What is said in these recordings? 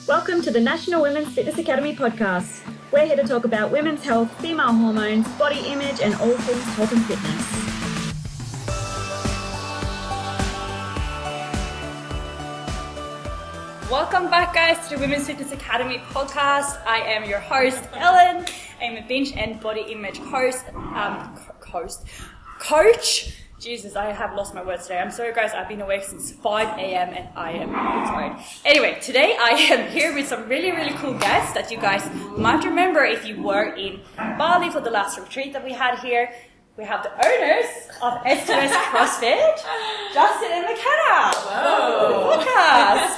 Welcome to the National Women's Fitness Academy podcast. We're here to talk about women's health, female hormones, body image, and all things health and fitness. Welcome back, guys, to the Women's Fitness Academy podcast. I am your host, Elin. I'm a bench and body image coach. Jesus, I have lost my words today. I'm sorry, guys. I've been awake since 5 a.m. and I am tired. Anyway, today I am here with some really, really cool guests that you guys might remember if you were in Bali for the last retreat that we had here. We have the owners of S2S Crossfit, Justin and McKenna. Hello. Podcast.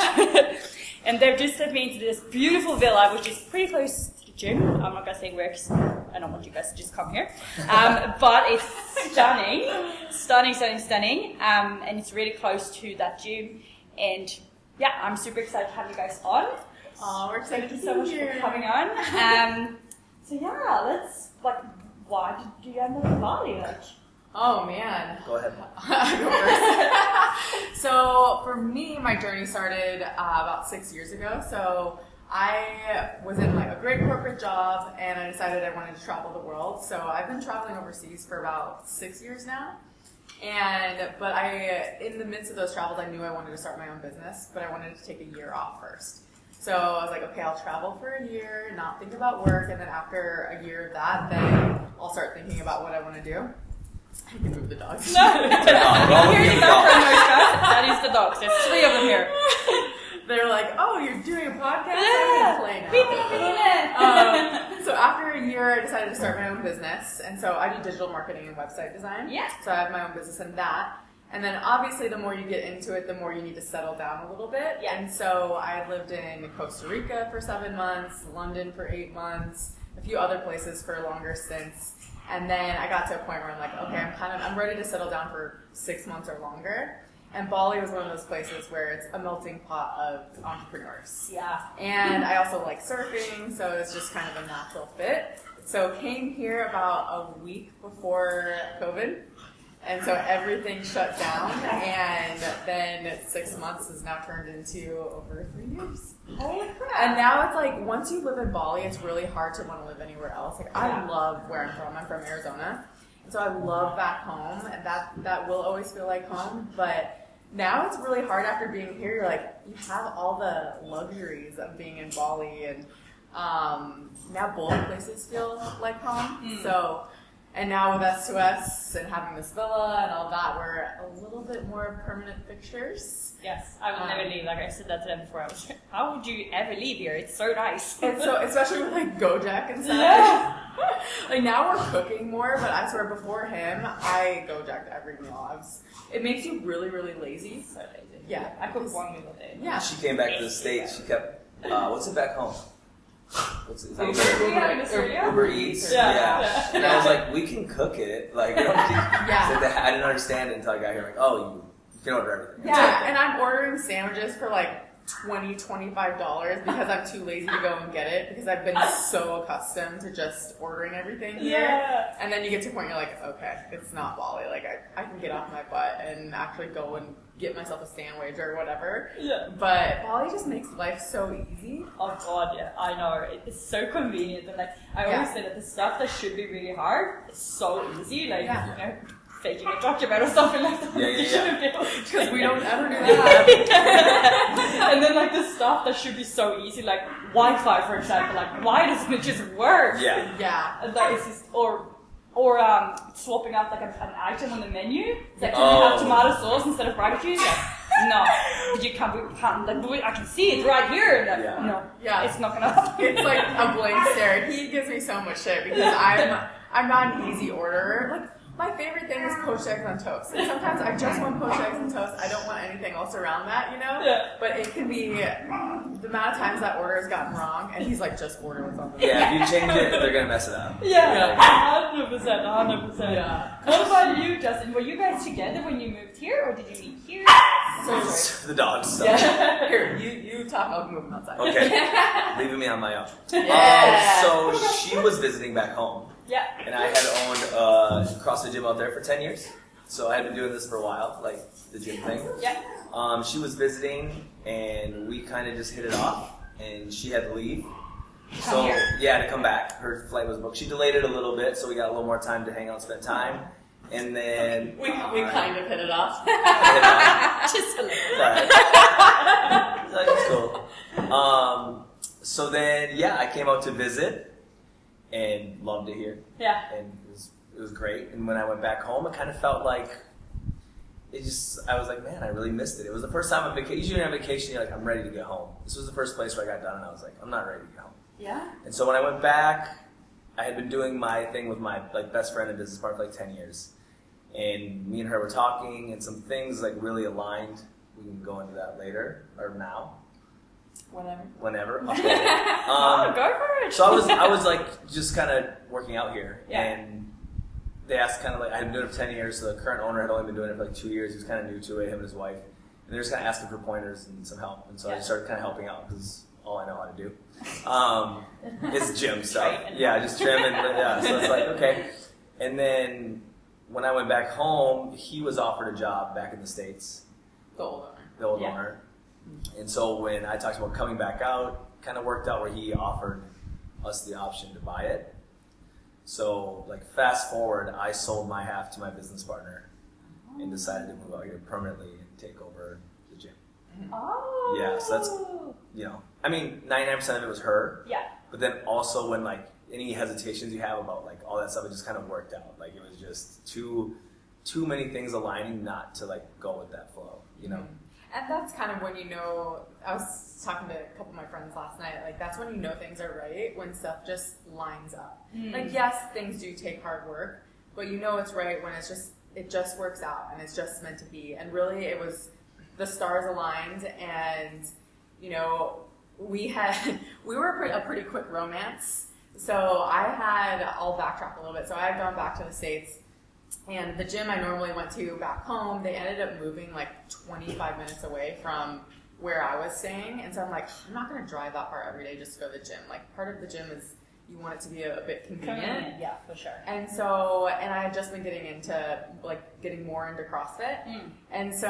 And they've just sent me into this beautiful villa, which is pretty close to the gym. I'm not going to say where because I don't want you guys to just come here. But it's stunning. And it's really close to that gym. And yeah, I'm super excited to have you guys on. Oh, we're excited Thank you so much for coming on. So yeah, let's why did you end up in Bali? Oh man. Go ahead. I go first. So for me, my journey started about 6 years ago. So I was in a great corporate job and I decided I wanted to travel the world. So I've been traveling overseas for about 6 years now. But in the midst of those travels, I knew I wanted to start my own business, but I wanted to take a year off first. So I was like, okay, I'll travel for a year, not think about work, and then after a year of that, then I'll start thinking about what I want to do. I can move the dogs. No, you're hearing the background noise, guys. That is the dogs. There's 3 of them here. They're like, oh, you're doing a podcast? Yeah. I can play now. So after a year, I decided to start my own business, and so I do digital marketing and website design. Yeah. So I have my own business in that. And then obviously the more you get into it, the more you need to settle down a little bit. Yeah. And so I lived in Costa Rica for 7 months, London for 8 months, a few other places for longer stints. And then I got to a point where I'm like, okay, I'm ready to settle down for 6 months or longer. And Bali was one of those places where it's a melting pot of entrepreneurs. Yeah. And I also like surfing, so it's just kind of a natural fit. So came here about a week before COVID. And so everything shut down, and then 6 months has now turned into over 3 years. Holy crap. And now it's like, once you live in Bali, it's really hard to want to live anywhere else. I love where I'm from. I'm from Arizona. And so I love back home, and that will always feel like home. But now it's really hard after being here. You're like, you have all the luxuries of being in Bali, and now both places feel like home. So... And now with S2S and having this villa and all that, we're a little bit more permanent fixtures. Yes, I would never leave. Like I said that to them before. I was like, how would you ever leave here? It's so nice. And so, especially with Gojek and stuff. Yeah. Now we're cooking more, but I swear before him, I Gojecked every meal. It makes you really, really lazy. So lazy. Yeah. I cook 1 meal a day. Yeah. She came back to the States. She kept, what's it back home? What's it? Uber Eats. Yeah. And I was like, we can cook it. I didn't understand it until I got here. You can order everything. Yeah, and I'm ordering sandwiches for $20, $25 because I'm too lazy to go and get it because I've been so accustomed to just ordering everything here. Yeah. And then you get to a point you're like, okay, it's not Bali. I can get off my butt and actually go and get myself a sandwich or whatever. Yeah. But Bali just makes life so easy. Oh god, yeah, I know. It's so convenient. And I always say that the stuff that should be really hard is so easy. Faking a document or something like that. Yeah. Because we don't ever do that. And then the stuff that should be so easy, like Wi-Fi, for example. Why doesn't it just work? Yeah. Yeah. And it's just, or swapping out an item on the menu. It's can you have tomato sauce instead of barbecue? No. But you can't. I can see it right here. No. Yeah. It's not gonna happen. It's like a blank stare. He gives me so much shit because I'm not an easy orderer. My favorite thing is poached eggs on toast. And sometimes I just want poached eggs on toast. I don't want anything else around that, Yeah. But it can be the amount of times that order has gotten wrong, and he's like, just order with something. Yeah, if you change it, they're going to mess it up. Yeah. 100%. Yeah. What about you, Justin? Were you guys together when you moved here, or did you meet here? The dogs. Yeah. Here, you talk, I'll move them outside. Okay. Leaving me on my own. Yeah. So she was visiting back home. Yeah. And I had owned a CrossFit gym out there for 10 years. So I had been doing this for a while, the gym thing. Yeah. She was visiting, and we kind of just hit it off. and she had to leave. So yeah, to come back. Her flight was booked. She delayed it a little bit, so we got a little more time to hang out and spend time. And then we kind of hit it off. Just a little. That's cool. So then, yeah, I came out to visit and loved it here. Yeah. And it was great. And when I went back home, it kind of felt like I was like, man, I really missed it. It was the first time on vacation. Usually on vacation, you're like, I'm ready to get home. This was the first place where I got done, and I was like, I'm not ready to get home. Yeah. And so when I went back, I had been doing my thing with my best friend and business partner for 10 years. And me and her were talking, and some things really aligned. We can go into that later, or now. Whenever. Okay. Go for it. So I was just kind of working out here. Yeah. And they asked I had been doing it for 10 years, so the current owner had only been doing it for 2 years. He was kind of new to it, him and his wife. And they were just kind of asking for pointers and some help. And so I just started kind of helping out because all I know how to do is gym stuff. Yeah, just trim and so it's okay. And then when I went back home, he was offered a job back in the States. The old owner. And so when I talked about coming back out, kind of worked out where he offered us the option to buy it. So fast forward, I sold my half to my business partner and decided to move out here permanently and take over the gym. Oh. Yeah, so that's, 99% of it was her. Yeah. But then also when any hesitations you have about all that stuff, it just kind of worked out. It was just too many things aligning not to go with that flow, And that's kind of when I was talking to a couple of my friends last night, that's when things are right, when stuff just lines up. Yes, things do take hard work, but it's right when it just works out and it's just meant to be. And really it was the stars aligned, and we were a pretty quick romance. So I'll backtrack a little bit. So I had gone back to the States, and the gym I normally went to back home, they ended up moving 25 minutes away from where I was staying. And so I'm I'm not going to drive that far every day just to go to the gym. Part of the gym is you want it to be a bit convenient. Yeah, for sure. And so, and I had just been getting into, getting more into CrossFit. And so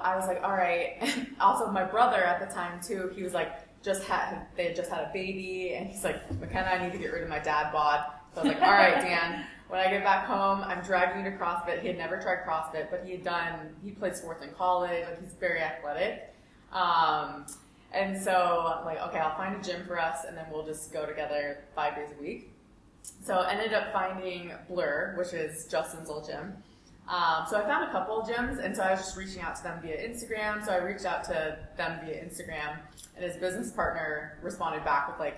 I was all right. Also, my brother at the time too, he was they had just had a baby, and he's McKenna, I need to get rid of my dad bod. So I was all right, Dan, when I get back home, I'm dragging you to CrossFit. He had never tried CrossFit, but he played sports in college. He's very athletic. And so I'm okay, I'll find a gym for us, and then we'll just go together 5 days a week. So I ended up finding Blur, which is Justin's old gym. So I found a couple of gyms, and so I was just reaching out to them via Instagram. So I reached out to them via Instagram, and his business partner responded back with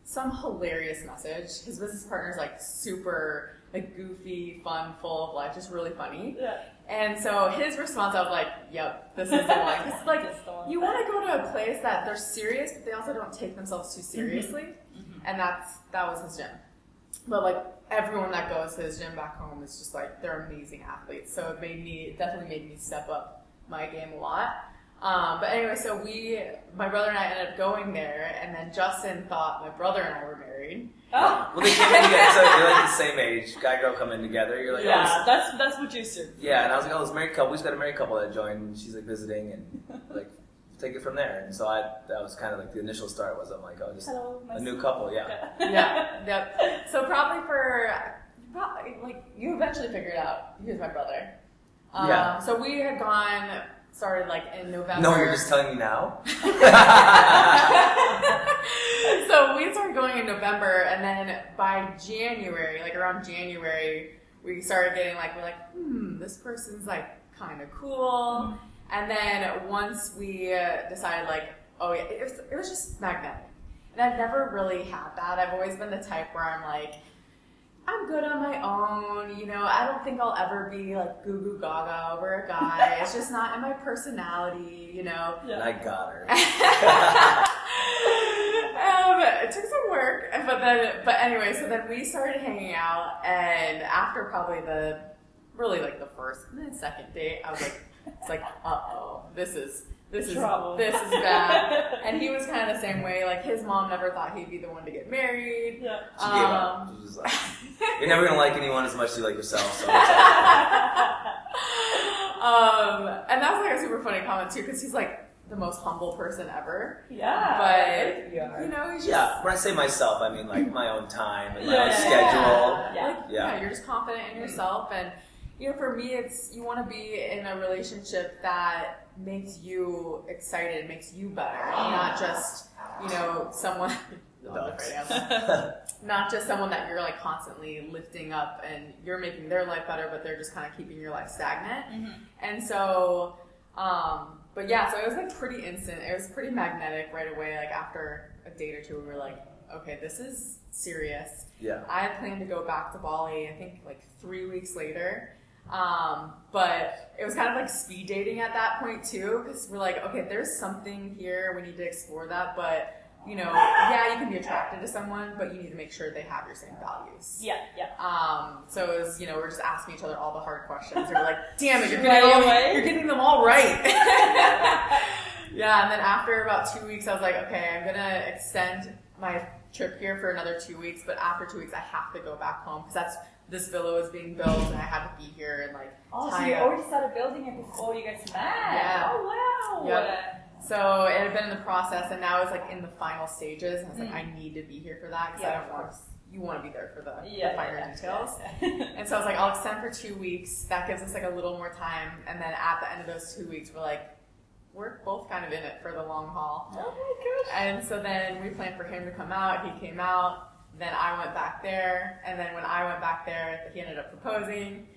some hilarious message. His business partner's super goofy, fun, full of life, just really funny. Yeah. And so his response, I was yep, this is the one. Because you want to go to a place that they're serious, but they also don't take themselves too seriously. And that was his gym. But everyone that goes to his gym back home is just they're amazing athletes. So it definitely made me step up my game a lot. But anyway, so my brother and I ended up going there, and then Justin thought my brother and I were married. Oh. Well, they came in together, so you're the same age, guy girl come in together. You're yeah, that's what you said. Yeah, and I was this married couple. We just got a married couple that joined. And she's visiting, and take it from there. And so that was kind of the initial start. Was I'm just a new couple. Yeah. Yeah. So probably you eventually figured out he was my brother. Yeah. So we had started in November. No, you're just telling me now? So we started going in November, and then by January, around January, we started getting we're this person's kind of cool. And then once we decided oh yeah, it was just magnetic. And I've never really had that. I've always been the type where I'm good on my own, I don't think I'll ever be goo goo gaga over a guy. It's just not in my personality, Yeah. And I got her. It took some work, but anyway, so then we started hanging out, and after probably the first and then second date, I was it's uh-oh, this is bad. And he was kind of the same way. His mom never thought he'd be the one to get married. Yeah. She gave up. She was you're never gonna like anyone as much as you like yourself. So and that's a super funny comment too, because he's the most humble person ever. Yeah. But, you are. you know, he's just... Yeah, when I say myself, I mean like my own time and my own Yeah. schedule. Yeah. Like, yeah, you're just confident in yourself. And, you know, for me, it's you want to be in a relationship that makes you excited, makes you better, not just, you know, someone... Not just someone that you're like constantly lifting up and you're making their life better, but they're just kind of keeping your life stagnant. Mm-hmm. And so, but yeah, so it was like pretty instant. It was pretty magnetic right away. Like after a date or two, we were like, okay, this is serious. Yeah. I had planned to go back to Bali, I think like 3 weeks later. But it was kind of like speed dating at that point too, because we're like, okay, there's something here. We need to explore that, but you know, yeah, you can be attracted to someone, but you need to make sure they have your same values. Yeah. So it was, you know, we're just asking each other all the hard questions. We're like, damn it, you're getting them all right. Yeah, and then after about 2 weeks, I was like, okay, I'm gonna extend my trip here for another 2 weeks, but after 2 weeks, I have to go back home because this villa was being built, and I had to be here and like. Oh, so you already started building it before you guys met? Yeah. Oh wow. Yep. So it had been in the process, and now it's like in the final stages. And I was like, I need to be here for that because I don't want. You want to be there for the finer details. And so I was like, I'll extend for 2 weeks. That gives us like a little more time, and then at the end of those 2 weeks, we're both kind of in it for the long haul. Oh my gosh. And so then we planned for him to come out. He came out. Then I went back there, and then when I went back there, he ended up proposing.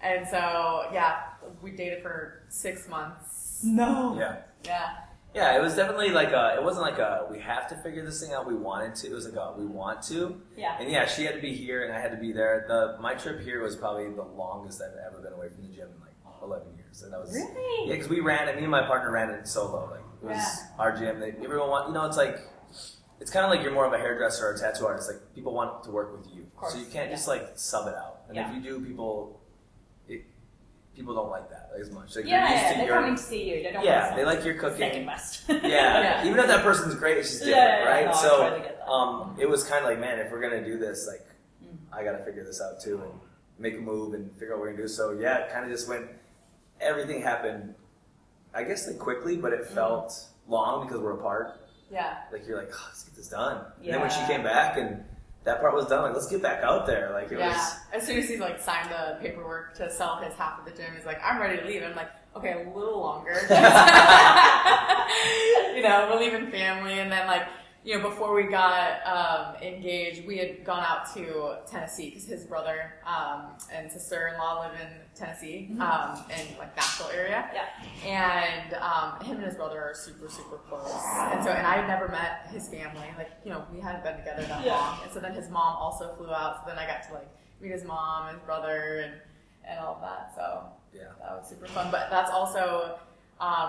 And so yeah, we dated for 6 months. No. Yeah. Yeah, it was definitely like it wasn't like we have to figure this thing out. We wanted to. It was like we want to. Yeah. And yeah, she had to be here and I had to be there. My trip here was probably the longest I've ever been away from the gym in like 11 years. And that was really? Yeah, because we ran it. Me and my partner ran it solo. Like it was our gym. Everyone want. You know, it's like it's kind of like you're more of a hairdresser or a tattoo artist. Like people want to work with you, so you can't just like sub it out. And if you do, people don't like that as much. Like they're coming to see you. They don't want they like your cooking. Second best. Even if that person's great, it's just different, right? No, so I totally get that. it was kind of like, man, if we're gonna do this, like, I gotta figure this out too and make a move and figure out what we're gonna do. So yeah, it kind of just went. Everything happened, I guess, like quickly, but it felt long because we're apart. Yeah. Like you're like, oh, let's get this done. And then when she came back and that part was done, like, let's get back out there. Like, it was... As soon as he, like, signed the paperwork to sell his half of the gym, he's like, I'm ready to leave. And I'm like, okay, a little longer. You know, we're leaving family. And then, like, you know, before we got engaged, we had gone out to Tennessee because his brother and sister-in-law live in Tennessee, in, like, Nashville area. Yeah. And him and his brother are super, super close. And I had never met his family. Like, you know, we hadn't been together that long. And so then his mom also flew out. So then I got to, like, meet his mom and his brother and all of that. So that was super fun. But that's also...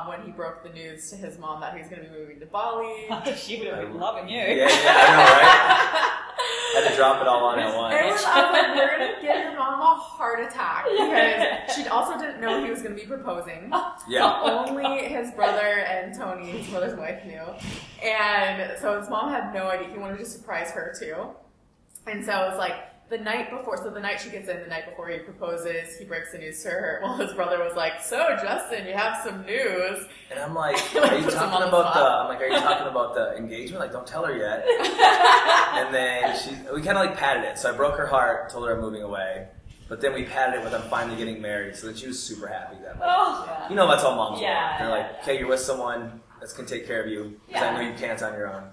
when he broke the news to his mom that he was going to be moving to Bali. She would have been loving you. Yeah, I know, right? Had to drop it all on at once. I was like, we're going to give your mom a heart attack. Because she also didn't know he was going to be proposing. Yeah. Only his brother and Tony, his brother's wife, knew. And so his mom had no idea. He wanted to surprise her, too. And so it was like, the night before, so the night she gets in, the night before he proposes, he breaks the news to her. Well, his brother was like, so Justin, you have some news. And I'm like, are you talking about the engagement? Like, don't tell her yet. And then we kind of like patted it. So I broke her heart, told her I'm moving away. But then we patted it with I'm finally getting married. So then she was super happy then. Like, you know, that's all moms want. They're like, okay, you're with someone that can take care of you. Because I know you can't on your own.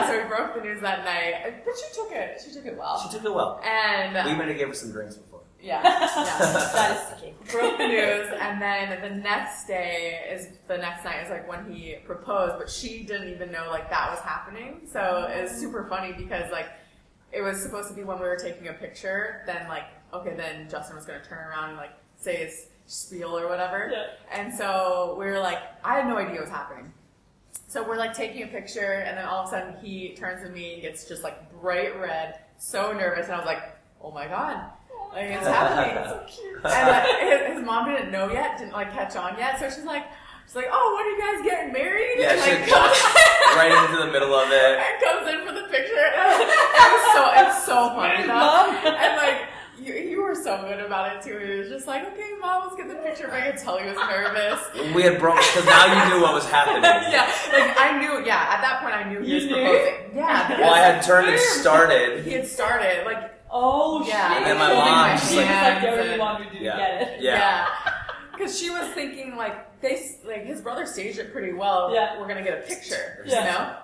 So we broke the news that night. But she took it well. She took it well. And we might have gave her some drinks before. That is the key. Broke the news, and then the next night is like when he proposed, but she didn't even know like that was happening. So it was super funny because like it was supposed to be when we were taking a picture, then like, okay, then Justin was going to turn around and like say his spiel or whatever. And so we were like, I had no idea what was happening. So we're like taking a picture, and then all of a sudden he turns to me and gets just like bright red, so nervous, and I was like, oh my god, like it's happening. So cute. And his mom didn't know yet, didn't like catch on yet, so she's like, oh, when are you guys getting married? Yeah, and she like, right into the middle of it. And comes in for the picture. It's so funny though. And like you were so so good about it too. He was just like, okay, Mom, let's get the picture. But I could tell he was nervous. We had broke because now you knew what was happening. Yeah, like I knew. Yeah, at that point I knew he was proposing. Yeah. Well, I had turned and started. He had started like. Oh Yeah. shit! And then my mom just she was like the hands only and- one who didn't Yeah. get it. Yeah. Because she was thinking like his brother staged it pretty well. Yeah. We're gonna get a picture, Yeah. you know.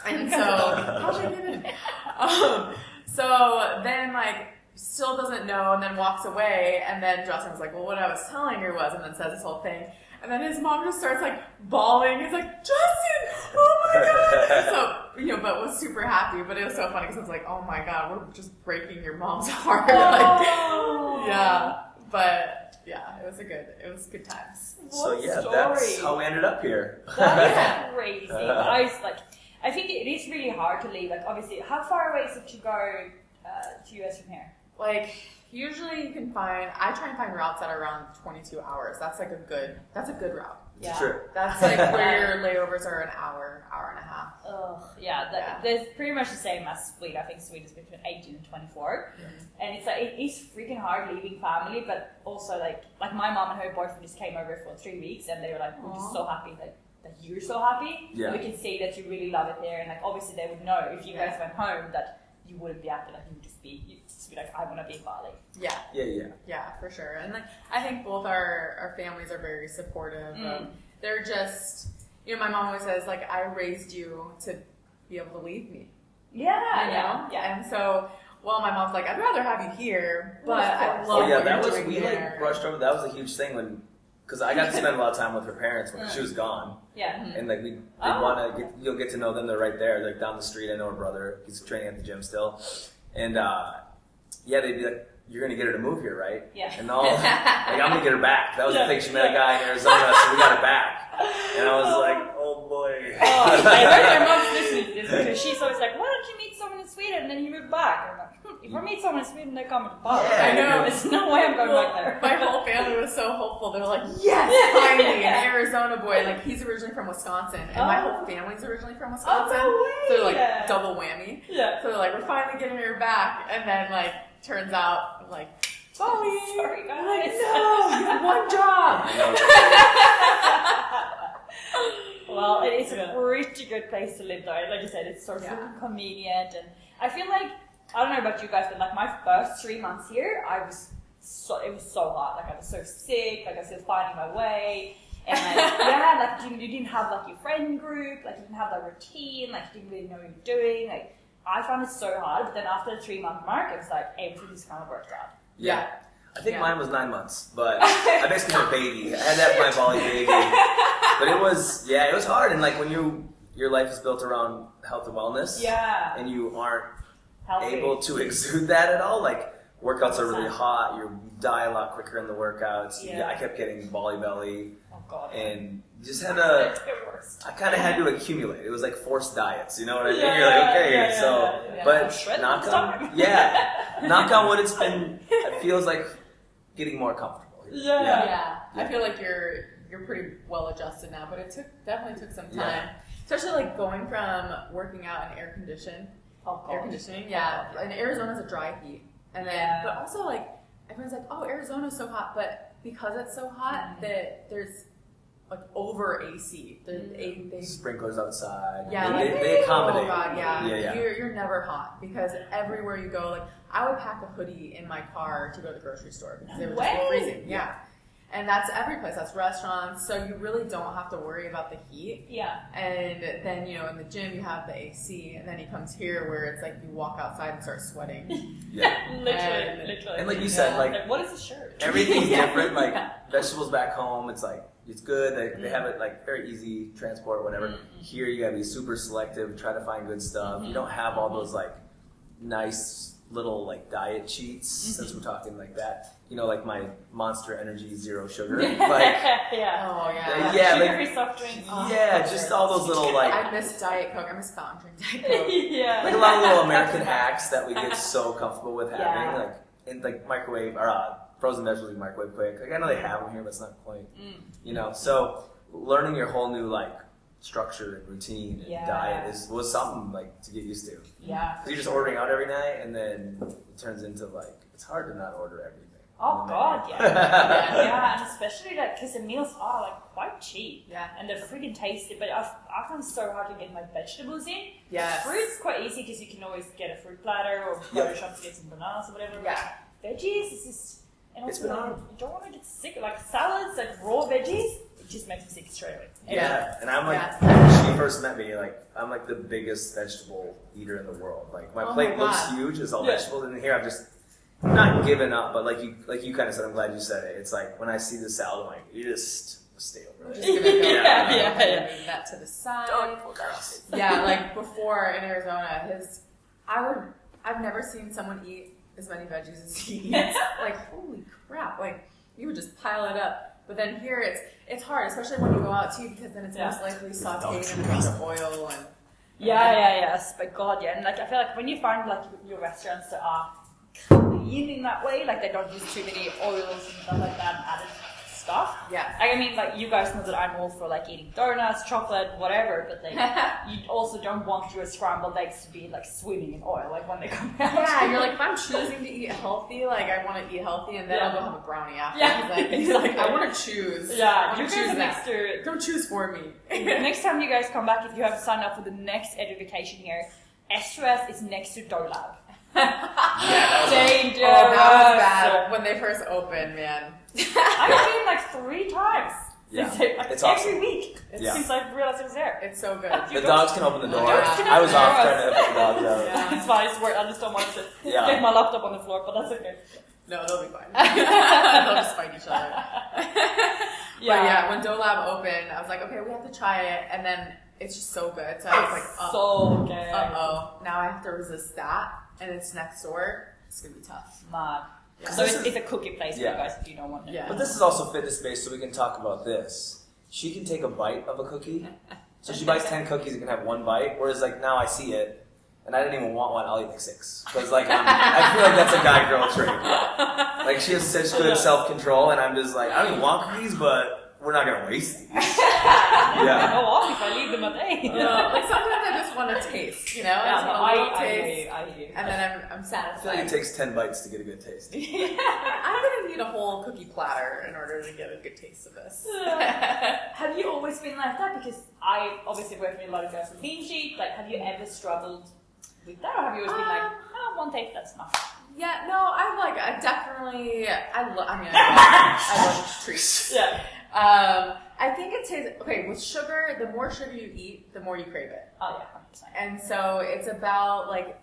And so how did I get in? So then like still doesn't know, and then walks away, and then Justin was like, well, what I was telling her was, and then says this whole thing. And then his mom just starts like bawling. He's like, Justin, oh my God. And so, but was super happy. But it was so funny because I was like, oh my God, we're just breaking your mom's heart. Like, yeah. But yeah, it was good times. So What yeah, story? that's how we ended up here. That is crazy. But I think it is really hard to leave. Like, obviously, how far away is it to go to US from here? Like, usually you can I try and find routes that are around 22 hours. That's a good route. Yeah. True. That's like where your layovers are an hour and a half. Ugh, yeah, that's pretty much the same as Sweden. I think Sweden is between 18 and 24. And it's like, it is freaking hard leaving family, but also like my mom and her boyfriend just came over for 3 weeks, and they were like, we're just so happy that you're so happy. Yeah. We can see that you really love it there, and like obviously they would know if you guys went home that you wouldn't be happy. Like you'd just be like, I want to be in Bali. Yeah. Yeah. For sure. And like I think both our families are very supportive. They're just, my mom always says like, I raised you to be able to leave me. Yeah. And so, well, my mom's like, I'd rather have you here, but I love Oh yeah, what that you're was doing we there. like brushed over. That was a huge thing because I got to spend a lot of time with her parents when she was gone. Yeah. And like want to you'll get to know them. They're right there, like down the street. I know her brother. He's training at the gym still, and they'd be like, "You're gonna get her to move here, right?" Yeah. And all like, I'm gonna get her back. That was the thing. She met a guy in Arizona, so we got her back. And I was like, "Oh boy." I heard my mom's listening to this because she's always like, "Why don't you meet someone in Sweden and then you move back?" I'm like, if I meet someone in Sweden, they're coming to Bali. Yeah, I know. There's no way I'm going back there. My whole family was so hopeful. They were like, yes, finally, an Arizona boy. Like, he's originally from Wisconsin, and my whole family's originally from Wisconsin. Oh, no way. So they're like, double whammy. Yeah. So they're like, we're finally getting her back. And then, like, turns out, I'm like, Bali. Sorry, guys. I'm like, no, you have one job. Well, it is a pretty good place to live, though. Like you said, it's so freaking convenient, and I feel like, I don't know about you guys, but like my first 3 months here, it was so hard. Like I was so sick, like I was still finding my way, and like you didn't have like your friend group, like you didn't have that routine, like you didn't really know what you're doing. Like I found it so hard, but then after the 3 month mark, it was like everything just kind of worked out. Yeah. I think mine was 9 months, but I basically had a baby. I had to have my Bali baby. But it was hard. And like when your life is built around health and wellness, and you aren't able to exude that at all, like workouts are really hot, you die a lot quicker in the workouts. I kept getting Bali belly. Oh God. And just had to, I kind of had to accumulate. It was like forced diets, you know what I mean? You're like, okay, but knock on wood, it feels like getting more comfortable. Yeah. I feel like you're pretty well adjusted now, but it definitely took some time. Yeah. Especially like going from working out in air conditioning. And Arizona's a dry heat. And then, but also like, everyone's like, oh, Arizona's so hot, but because it's so hot that there's like over AC. They sprinklers outside. Yeah, they accommodate. Oh God, yeah. You're never hot because everywhere you go, like I would pack a hoodie in my car to go to the grocery store because it would just be freezing. Yeah. And that's every place. That's restaurants. So you really don't have to worry about the heat. Yeah. And then, in the gym you have the AC. And then he comes here where it's like you walk outside and start sweating. Yeah. Literally. And like you said, like what is the shirt? everything's different. Like vegetables back home, it's like, it's good. They have it like very easy transport, whatever. Here you gotta be super selective, try to find good stuff. You don't have all those like nice little like diet cheats, since we're talking like that. Like my Monster Energy Zero Sugar. Like, Sugary soft drinks. Just all those little like. I miss Diet Coke. I miss fountain drink Diet Coke. Like a lot of little American hacks that we get so comfortable with having, like in like microwave or frozen vegetables you microwave quick. Like I know they have them here, but it's not quite. So learning your whole new like structure and routine and diet was something like to get used to. Yeah. Because you're just ordering out every night, and then it turns into like it's hard to not order everything. Oh God, yeah, and especially like because the meals are like quite cheap, and they're freaking tasty. But I find it so hard to get my vegetables in. Yeah, fruit's quite easy because you can always get a fruit platter or go to shop to get some bananas or whatever. Yeah, veggies is just, and also you don't want to get sick. Like salads, like raw veggies, it just makes me sick straight away. Yeah, and I'm like, when she first met me, like I'm like the biggest vegetable eater in the world. Like my plate looks huge, it's all vegetables, and here I'm just. Not giving up, but like you kind of said, I'm glad you said it. It's like when I see the salad, I'm like, you just stay over it. Move that to the side. Gross. Yeah, like before in Arizona, I've never seen someone eat as many veggies as he eats. Like, holy crap! Like you would just pile it up. But then here it's hard, especially when you go out too, because then it's most likely sauteed in a bunch of oil and. Yes, but God, and like I feel like when you find like your restaurants that are clean in that way, like they don't use too many oils and stuff like that and added stuff. Yeah. I mean, like you guys know that I'm all for like eating donuts, chocolate, whatever, but like you also don't want your scrambled eggs to be like swimming in oil, like when they come out. Yeah, you're like, if I'm choosing to eat healthy, like I want to eat healthy, and then I'll go have a brownie after. Yeah. He's like, I want to choose. Yeah, you guys are next to it. Don't choose for me. Next time you guys come back, if you have signed up for the next EduVacation here, S2S is next to DoLab. Dangerous. Oh, that was bad when they first opened, man. I've been like 3 times. Yeah, It's every week since I realized it was there. It's so good. The dogs can open the door. I was off trying to help the dogs out. Yeah. It's fine. I just don't want to get my laptop on the floor, but that's okay. No, they'll be fine. They'll just fight each other. But yeah, when DoLab opened, I was like, okay, we have to try it, and then it's just so good. So I was like, so good. Now I have to resist that, and it's next door. It's gonna be tough. Mad. Yeah. So it's a cookie place for you guys if you don't want it. Yeah. But this is also fitness based, so we can talk about this. She can take a bite of a cookie. So she buys 10 cookies and can have 1 bite. Whereas like now I see it, and I didn't even want one. I'll eat like 6 because like I feel like that's a guy girl trait. Like she has such good self control, and I'm just like I don't even want cookies, but we're not gonna waste these. Oh, off if I leave them a day. Like sometimes I just want to taste, you know? I do. And then I'm satisfied. I feel like it takes 10 bites to get a good taste. I'm gonna need a whole cookie platter in order to get a good taste of this. Have you always been like that? Because I obviously work with a lot of girls with lean sheet. Like, have you ever struggled with that, or have you always been like, oh, 1 taste, that's enough? Yeah, no, I love treats. Yeah. I think it tastes okay with sugar. The more sugar you eat, the more you crave it. Oh yeah, 100%. And so it's about like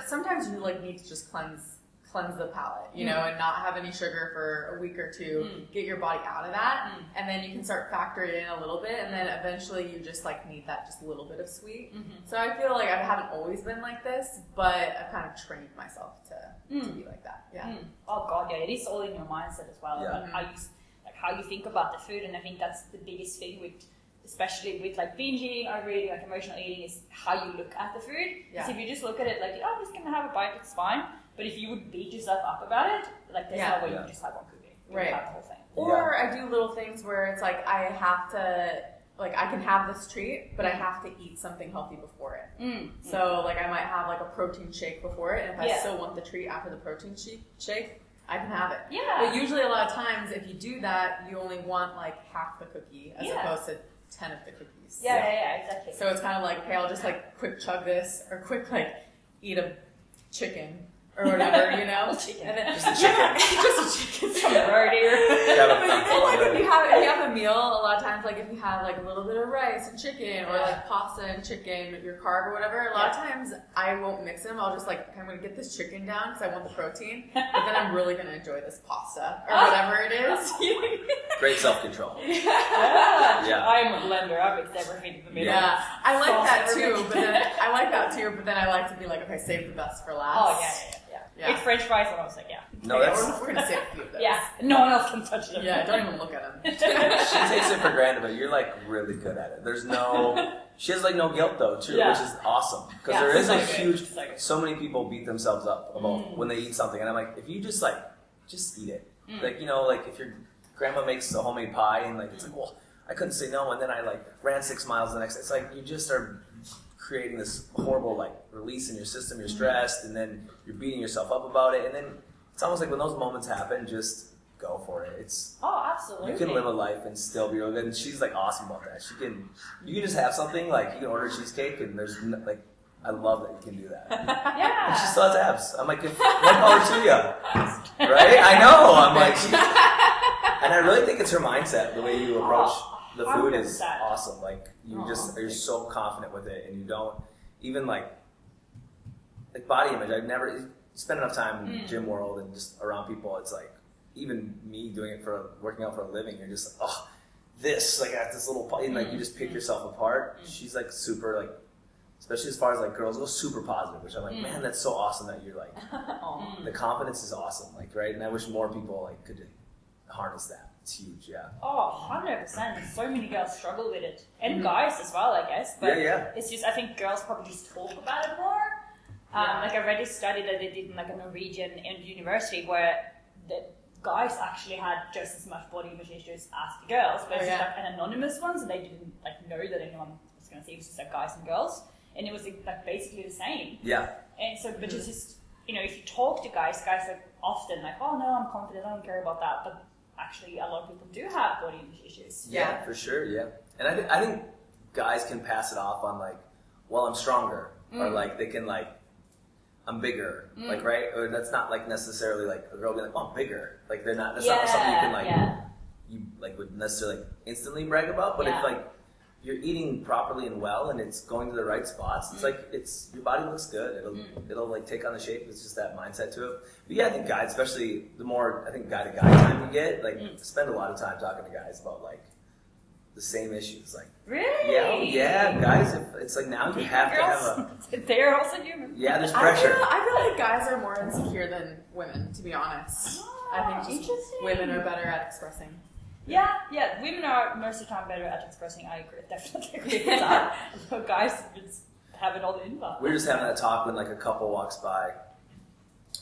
sometimes you like need to just cleanse the palate, you know, and not have any sugar for a week or 2. Get your body out of that, and then you can start factoring it in a little bit, and then eventually you just like need that just a little bit of sweet. So I feel like I haven't always been like this, but I've kind of trained myself to be like that. Yeah. Oh God, yeah, it is all in your mindset as well. Yeah. Like how you think about the food, and I think that's the biggest thing with, especially with like binge eating, overeating, like emotional eating, is how you look at the food. Because if you just look at it like, oh, I'm just gonna have a bite, it's fine. But if you would beat yourself up about it, like there's no way you can just have 1 cookie. You have the whole thing. Or I do little things where it's like I have to, like I can have this treat, but I have to eat something healthy before it. So like I might have like a protein shake before it, and if I still want the treat after the protein shake, I can have it. Yeah. But usually a lot of times if you do that, you only want like half the cookie as opposed to 10 of the cookies. Yeah, exactly. So it's kind of like, okay, I'll just like quick chug this, or quick like eat a chicken or whatever, you know? Chicken. And then, just a chicken. Just a chicken. Some right here. But you know, like if you have a meal, a lot of times, like if you have like a little bit of rice and chicken, or like pasta and chicken, your carb or whatever, a lot of times I won't mix them. I'll just like, I'm going to get this chicken down because I want the protein, but then I'm really going to enjoy this pasta or whatever it is. Great self-control. Yeah. I'm a blender. I mix everything in the middle. Yeah, I like that too, but then I like to be like, okay, save the best for last. Oh, yeah. It's French fries, and I was like, No, we're going to save a few of those. Yeah, no one else can touch them. Yeah, don't even look at them. She takes it for granted, but you're like really good at it. She has like no guilt though, too, which is awesome. Because there is a huge, so many people beat themselves up about when they eat something, and I'm like, if you just eat it. Like, you know, like if your grandma makes a homemade pie, and like, it's like, well, I couldn't say no, and then I like ran 6 miles the next day. It's like, you just are creating this horrible like release in your system, you're stressed, and then you're beating yourself up about it, and then it's almost like when those moments happen, just go for it. Absolutely. You can live a life and still be real good. And she's like awesome about that. You can just have something like you can order cheesecake and there's like I love that you can do that. Yeah. And she still has abs. I'm like, more power to you, right? I know. I'm like, and I really think it's her mindset. The way you approach the food is awesome. Like you're so confident with it, and you don't even like body image. I've never spent enough time in the gym world and just around people. It's like even me doing it working out for a living. You're just like, this like at this little and like you just pick yourself apart. She's like super like. Especially as far as like girls go, super positive, which I'm like, man, that's so awesome that you're like, the confidence is awesome, like, right? And I wish more people like could harness that. It's huge, yeah. 100%. So many girls struggle with it, and guys as well, I guess. But it's just I think girls probably just talk about it more. Like I read a study that they did in like a Norwegian university where the guys actually had just as much body image issues as the girls, but it's like an anonymous one, so they didn't like know that anyone was going to see. It was just like guys and girls. And it was like basically the same. Yeah. And so, but it's just, if you talk to guys are often like, oh no, I'm confident, I don't care about that. But actually, a lot of people do have body image issues. Yeah, for sure, yeah. And I think guys can pass it off on like, well, I'm stronger. Or like, they can like, I'm bigger. Like, right? Or that's not like necessarily like a girl being like, oh, I'm bigger. Like, they're not, that's not something you can like, you like would necessarily like instantly brag about. But if like, you're eating properly and well, and it's going to the right spots. It's like your body looks good. It'll like take on the shape. It's just that mindset to it. But yeah, I think guys, especially the more I think guy to guy time you get, like spend a lot of time talking to guys about like the same issues. Like really, yeah, guys. It's like now you have to have a. They're also human. Yeah, there's pressure. I feel like guys are more insecure than women. To be honest, I think women are better at expressing. Yeah, women are most of the time better at expressing. I agree, definitely agree with that. So guys just have it all in. We were just having that talk when like a couple walks by.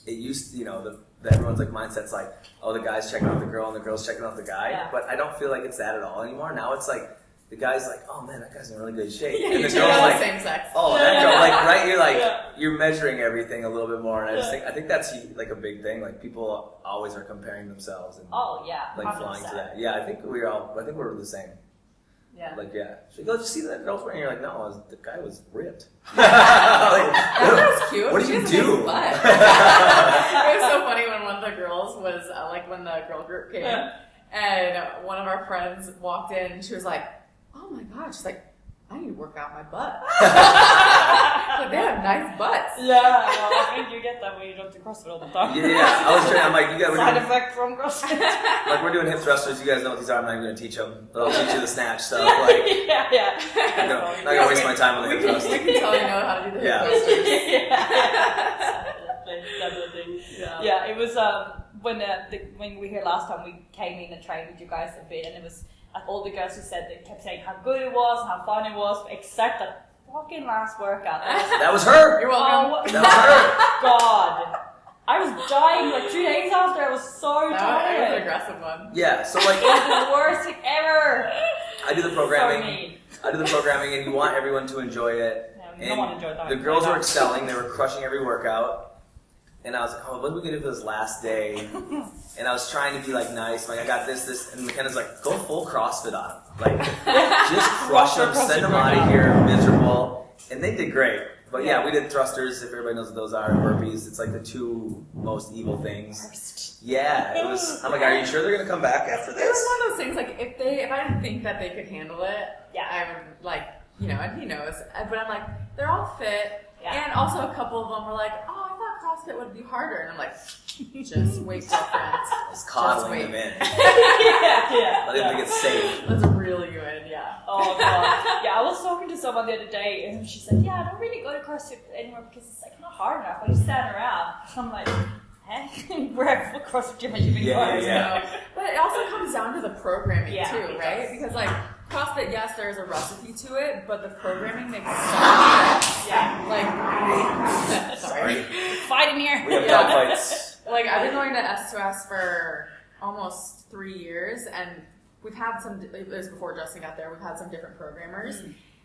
It used to, everyone's like mindset's like, oh, the guy's checking out the girl and the girl's checking out the guy. Yeah. But I don't feel like it's that at all anymore. Now it's like the guy's like, oh man, that guy's in really good shape. And the girl's like, same sex. Oh, that girl, like, right? You're like, you're measuring everything a little bit more. And I think that's like a big thing. Like people always are comparing themselves and like 100%. Flying to that. Yeah, I think we're the same. Yeah. Like, yeah. So you go, just see that girlfriend, and you're like, no, the guy was ripped. That was cute. What did you do? It was so funny when one of the girls was, when the girl group came, and one of our friends walked in, and she was like, oh my god, she's like, I need to work out my butt. Like, they have nice butts. Yeah, well, I think you get that when you don't do CrossFit all the time. Yeah. I'm like, you guys. Side effect from CrossFit. Like, we're doing hip thrusters. You guys know what these are. I'm not even going to teach them, but I'll teach you the snatch stuff. Like, yeah. I'm not going to waste my time on the hip thrusters. We can tell you know how to do the hip thrusters. Definitely. Yeah, it was when we were here last time. We came in and trained with you guys a bit, and it was. All the girls who said they kept saying how good it was, how fun it was, except that fucking last workout. That was her. You're welcome. That was her. God, I was dying like 2 days after. I was so tired. That was an aggressive one. Yeah, so like it was the worst thing ever. I do the programming. And you want everyone to enjoy it. Yeah, no one enjoyed that. The girls were excelling. They were crushing every workout. And I was like, oh, what are we going to do for this last day? And I was trying to be like nice. Like, I got this. And McKenna's like, go full CrossFit on them. Like, just crush them, send them out of here miserable. And they did great. But yeah, we did thrusters, if everybody knows what those are, and burpees. It's like the two most evil things. Yeah, it was, I'm like, are you sure they're going to come back after this? It was one of those things, like, if I didn't think that they could handle it, I would, like, and he knows. But I'm like, they're all fit. Yeah. And also a couple of them were like, oh, I thought CrossFit would be harder. And I'm like, just wait, friends. Just coddling them in. Yeah. Let them think it's safe. That's really good, yeah. Oh, God. Yeah, I was talking to someone the other day, and she said, I don't really go to CrossFit anymore because it's, like, not hard enough. I just stand around. I'm like, we're at full CrossFit gym as you've been going. Yeah. But it also comes down to the programming, too, right? Does. Because, like, CrossFit, yes, there's a recipe to it, but the programming makes so much sense. Yeah. Like, sorry. Fight in here. We have dog fights. Like, I've been going to S2S for almost 3 years, and we've had some, it was before Justin got there, we've had some different programmers.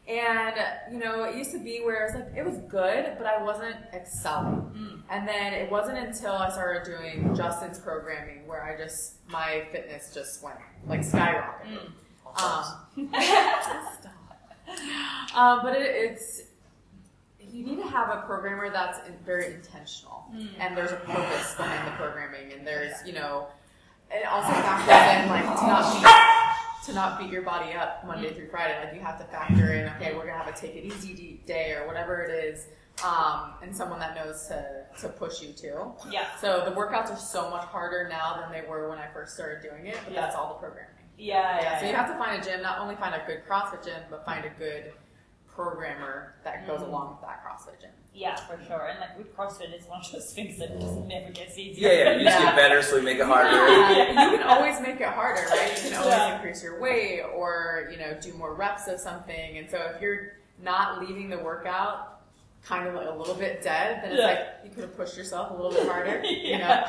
And, you know, it used to be where it was like, it was good, but I wasn't excelling. And then it wasn't until I started doing Justin's programming where my fitness just went like skyrocketed. But it's, you need to have a programmer that's very intentional. And there's a purpose behind the programming. And there's, you know, it also factors in like to not beat your body up Monday through Friday. Like you have to factor in, okay, we're gonna have a take it easy day or whatever it is, and someone that knows to push you too. Yeah. So the workouts are so much harder now than they were when I first started doing it, but that's all the programming. So you have to find a gym, not only find a good CrossFit gym, but find a good programmer that goes along with that CrossFit gym. Yeah, for sure. And like with CrossFit, it's one of those things that just never gets easier. You just get better, so we make it harder. You can always make it harder, right? You can always increase your weight or, you know, do more reps of something. And so if you're not leaving the workout kind of like a little bit dead, then it's like you could have pushed yourself a little bit harder. You know?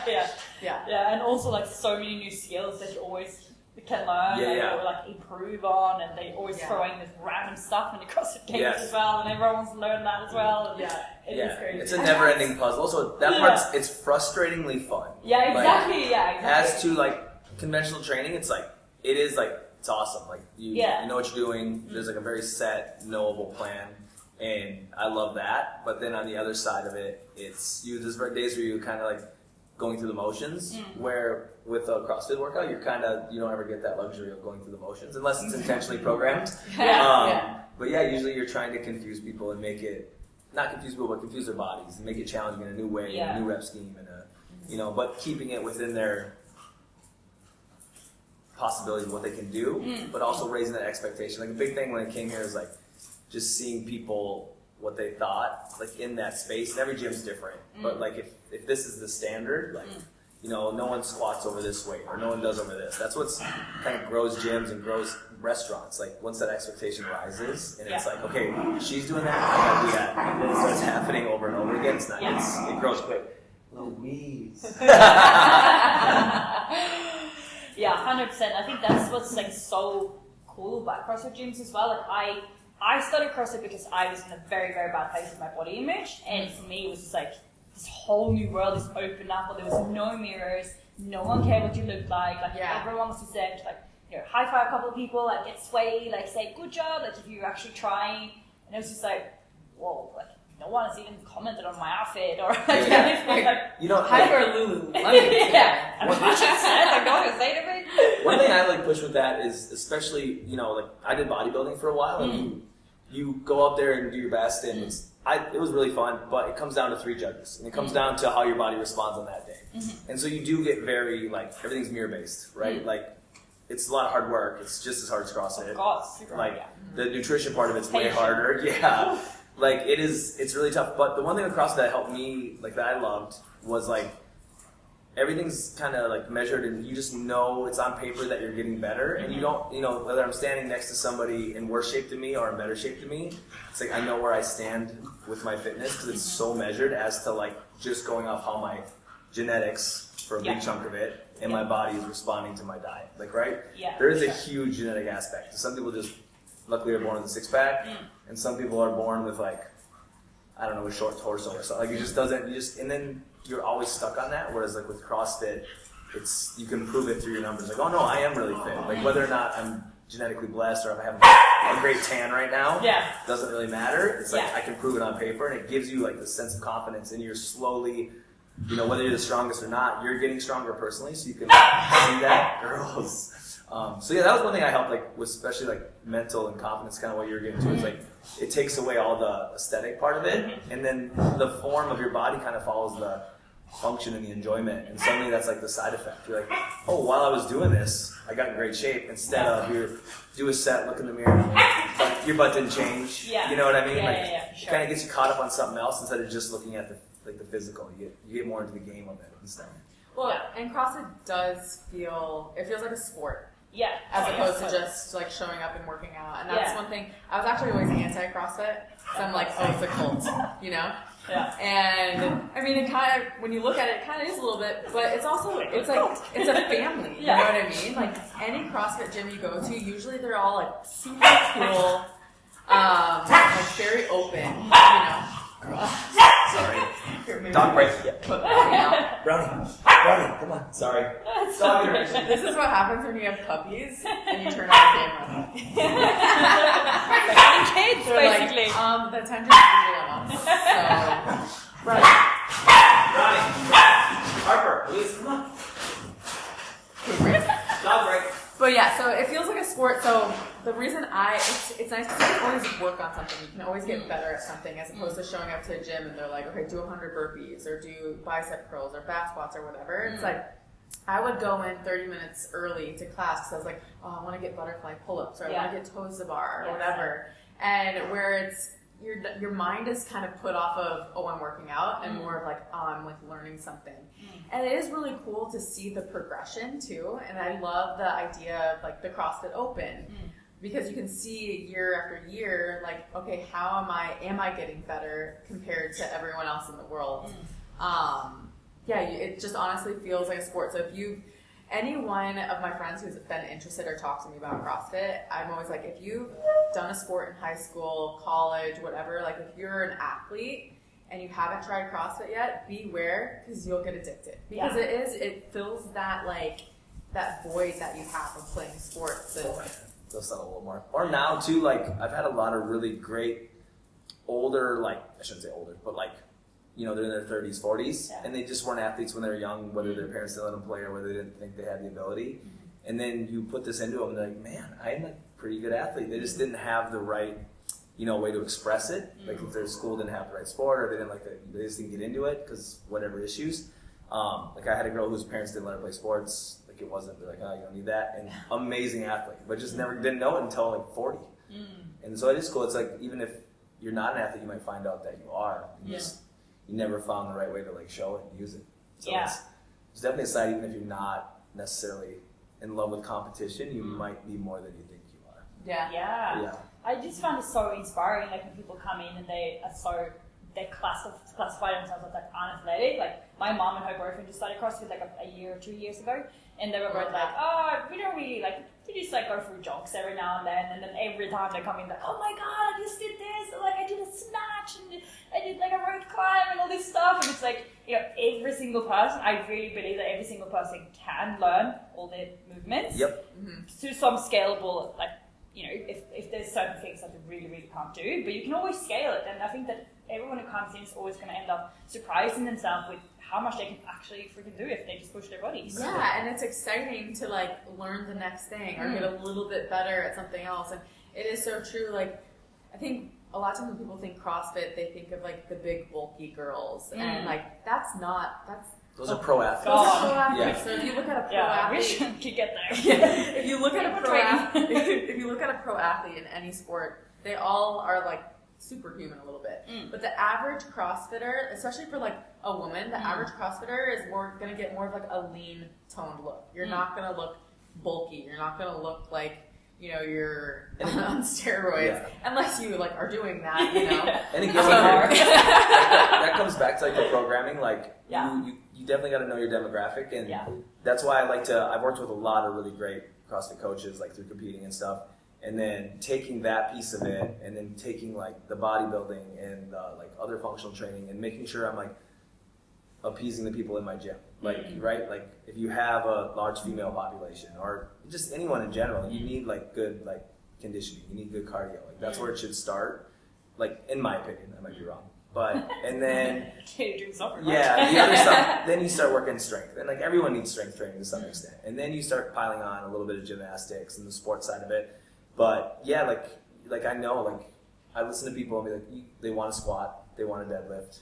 Yeah, and also like so many new skills that you always can learn or like improve on, and they always throw in this random stuff in the CrossFit games as well, and everyone wants to learn that as well. And it is crazy. It's a never-ending puzzle. So that part's it's frustratingly fun. Yeah, exactly. Like, as to like conventional training, it's like it's awesome. Like you know what you're doing. There's like a very set, knowable plan, and I love that. But then on the other side of it, there's days where you kind of like going through the motions, where with a CrossFit workout, you don't ever get that luxury of going through the motions unless it's intentionally programmed. But usually you're trying to confuse people and make it, not confuse people, but confuse their bodies and make it challenging in a new way, a new rep scheme, and but keeping it within their possibilities of what they can do, but also raising that expectation. Like a big thing when I came here is like just seeing people what they thought, like in that space. And every gym's different, but like if this is the standard, like no one squats over this weight or no one does over this. That's what's kind of grows gyms and grows restaurants. Like once that expectation rises and it's like, okay, she's doing that, I gotta do that. And then it starts happening over and over again. It grows quick. Louise. 100%. I think that's what's like so cool about CrossFit gyms as well. Like I started CrossFit because I was in a very, very bad place with my body image, and for me it was just like this whole new world just opened up, where there was no mirrors, no one cared what you looked like everyone was just there to like, high five a couple of people, like get sweaty, like say good job, like if you're actually trying, and it was just like, whoa, like no one has even commented on my outfit or like anything. Like, hi for Lulu. I'm upset, like no one can say anything. One thing I like push with that is, especially, like I did bodybuilding for a while, and you go out there and do your best, and it was really fun, but it comes down to 3 judges, and it comes down to how your body responds on that day. And so you do get very, like, everything's mirror-based, right? Like, it's a lot of hard work. It's just as hard as CrossFit. Of course, super like, hard, the nutrition part of it's way harder. Like, it's really tough. But the one thing with CrossFit that helped me, like, that I loved, was, like, everything's kind of like measured, and you just know it's on paper that you're getting better, and you don't, whether I'm standing next to somebody in worse shape than me or in better shape than me, it's like I know where I stand with my fitness because it's so measured as to like just going off how my genetics for a big chunk of it and my body is responding to my diet. Like, right? There is a huge genetic aspect. Some people just luckily are born with a 6-pack, and some people are born with like, I don't know, a short torso or something. Like it just doesn't, and then you're always stuck on that. Whereas like with CrossFit, you can prove it through your numbers. Like, oh no, I am really fit. Like whether or not I'm genetically blessed or if I have a great tan right now, doesn't really matter. It's like I can prove it on paper, and it gives you like this sense of confidence, and you're slowly, whether you're the strongest or not, you're getting stronger personally, so you can see that, girls. So that was one thing I helped, like, with especially like mental and confidence, kind of what you're getting to. Is like it takes away all the aesthetic part of it, and then the form of your body kind of follows the function and the enjoyment. And suddenly that's like the side effect. You're like, oh, while I was doing this, I got in great shape. Instead of you do a set, look in the mirror, like, your butt didn't change. You know what I mean? It kind of gets you caught up on something else instead of just looking at the physical. You get more into the game of it instead. Well, and CrossFit feels like a sport. As opposed to just like showing up and working out. And that's one thing. I was actually always anti-CrossFit. So I'm like, oh, it's a cult, And I mean, it kind of, when you look at it, it kind of is a little bit, but it's also, it's like, it's a family. You know what I mean? Like any CrossFit gym you go to, usually they're all like super cool. open, you know. Sorry. Dog break. Yeah. Brownie, come on. Sorry. Dog intervention. This is what happens when you have puppies and you turn on the camera. Like kids, They're basically. like, the attention's usually on us. So, Brownie. Harper, please, come on. Dog break. but yeah, so it feels like a sport. So the reason it's nice because you can always work on something. You can always get better at something as opposed to showing up to a gym and they're like, okay, do 100 burpees or do bicep curls or back squats or whatever. It's like, I would go in 30 minutes early to class because I was like, oh, I want to get butterfly pull-ups or I want to get toes to bar or whatever. And where it's, your mind is kind of put off of, oh, I'm working out, and more of like, oh, I'm like learning something. And it is really cool to see the progression too. And I love the idea of like the CrossFit Open because you can see year after year, like, okay, how am I getting better compared to everyone else in the world? It just honestly feels like a sport. So if any one of my friends who's been interested or talked to me about CrossFit, I'm always like, if you've done a sport in high school, college, whatever, like if you're an athlete and you haven't tried CrossFit yet, beware because you'll get addicted. Because it fills that that void that you have of playing sports. They'll sell a little more. Or now too, like I've had a lot of really great older, like I shouldn't say older, but like, you know, they're in their 30s, 40s, and they just weren't athletes when they were young, whether their parents didn't let them play or whether they didn't think they had the ability. And then you put this into them, and they're like, man, I'm a pretty good athlete. They just didn't have the right, you know, way to express it. Like if their school didn't have the right sport or they didn't they just didn't get into it because whatever issues. Like I had a girl whose parents didn't let her play sports. Like it wasn't, they're like, oh, you don't need that. And amazing athlete, but just never didn't know it until like 40. And so it is cool. It's like, even if you're not an athlete, you might find out that you are. You never found the right way to like show it and use it. So it's definitely a side, even if you're not necessarily in love with competition, you might be more than you think you are. Yeah. I just find it so inspiring, like when people come in and they classify themselves as like unathletic. Like my mom and her boyfriend just started CrossFit like a year or 2 years ago, and they were both like, oh, we don't really like, we just like go through jogs every now and then every time they come in, like, oh my god, I just did this, or like I did a snatch and I did like a rope climb and all this stuff. And it's like, you know, every single person, I really believe that every single person can learn all their movements to some scalable, like, you know, if there's certain things that they really, really can't do, but you can always scale it. And I think that everyone who comes in is always going to end up surprising themselves with how much they can actually freaking do if they just push their bodies. Yeah, and it's exciting to like learn the next thing or get a little bit better at something else. And it is so true. Like, I think a lot of times when people think CrossFit, they think of like the big bulky girls, and like those are pro athletes. Those are pro athletes. Yeah. So if you look at a pro I wish athlete, we could get there. if you look at a pro if you look at a pro athlete in any sport, they all are like superhuman a little bit. But the average CrossFitter, especially for like a woman, the average CrossFitter is going to get more of like a lean toned look. You're not going to look bulky. You're not going to look like, you know, you're on steroids, unless you like are doing that, you know. And again, that comes back to like the programming. Like you definitely got to know your demographic, and that's why I've worked with a lot of really great CrossFit coaches, like through competing and stuff. And then taking that piece of it, and then taking like the bodybuilding and like other functional training, and making sure I'm like appeasing the people in my gym. Like, right? Like if you have a large female population or just anyone in general, you need like good like conditioning. You need good cardio. Like that's where it should start. Like in my opinion, I might be wrong. But, and then, the other stuff, then you start working strength. And like everyone needs strength training to some extent. And then you start piling on a little bit of gymnastics and the sports side of it. But yeah, like I know, like I listen to people and be like, they want to squat, they want to deadlift,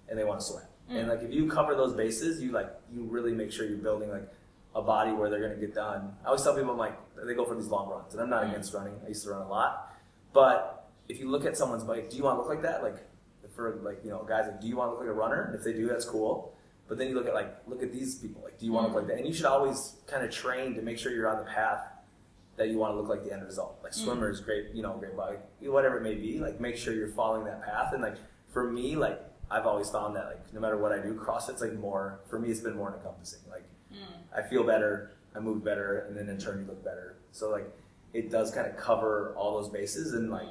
and they want to swim. And like if you cover those bases, you really make sure you're building like a body where they're going to get done. I always tell people, I'm like, they go for these long runs, and I'm not against running. I used to run a lot. But if you look at someone's bike, do you want to look like that? Like for like, you know, guys, like, do you want to look like a runner? And if they do, that's cool. But then you look at these people, like, do you want to look like that? And you should always kind of train to make sure you're on the path that you want to look like the end result. Like swimmers, great, you know, great body, whatever it may be. Like make sure you're following that path. And like for me, like I've always found that like no matter what I do, CrossFit's like more, for me it's been more encompassing. Like I feel better, I move better, and then in turn you look better. So like it does kind of cover all those bases, and like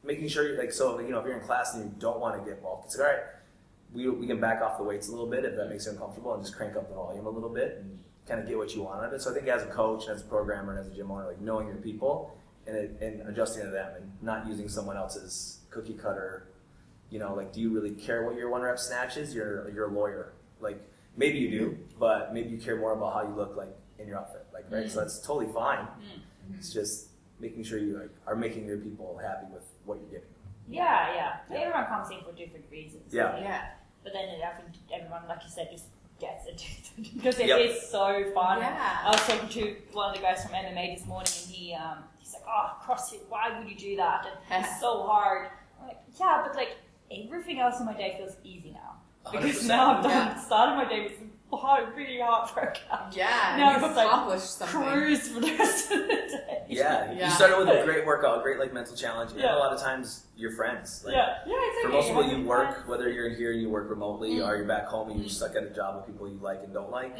making sure you're like, so, you know, if you're in class and you don't want to get bulk, it's like, all right, we can back off the weights a little bit if that makes you uncomfortable and just crank up the volume a little bit and kind of get what you want out of it. So I think as a coach, and as a programmer, and as a gym owner, like knowing your people and adjusting to them and not using someone else's cookie cutter, you know, like, do you really care what your 1 rep snatch is? You're a lawyer. Like, maybe you do, but maybe you care more about how you look like in your outfit, like, right? So that's totally fine. It's just making sure you like are making your people happy with what you're giving. Yeah. Everyone comes in for different reasons. Yeah. But then I think everyone, like you said, just gets it because it is so fun. Yeah. I was talking to one of the guys from MMA this morning, and he's like, "Oh, CrossFit, why would you do that? And it's so hard." I'm like, "Yeah, but like everything else in my day feels easy now because 100%. now I've done started my day with really hard workout. Yeah, now you've it's like accomplished something. cruise for the rest of the day." Yeah. Yeah. You started with a great workout, a great like mental challenge, and a lot of times your friends. Like, exactly. For most people, you work, whether you're in here and you work remotely, or you're back home and you're stuck at a job with people you like and don't like.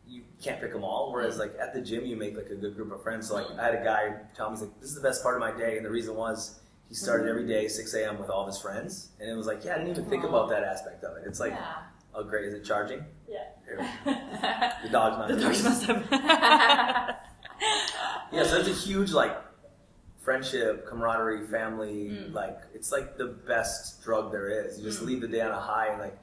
You can't pick them all. Whereas like at the gym, you make like a good group of friends. So like I had a guy tell me, he's like, "This is the best part of my day," and the reason was he started every day 6 a.m. with all of his friends, and it was like, yeah, I didn't even think about that aspect of it. It's like, oh great, is it charging? Yeah. The dog's not. The dogs must have. Yeah, so it's a huge like friendship, camaraderie, family. Like it's like the best drug there is. You just leave the day on a high and like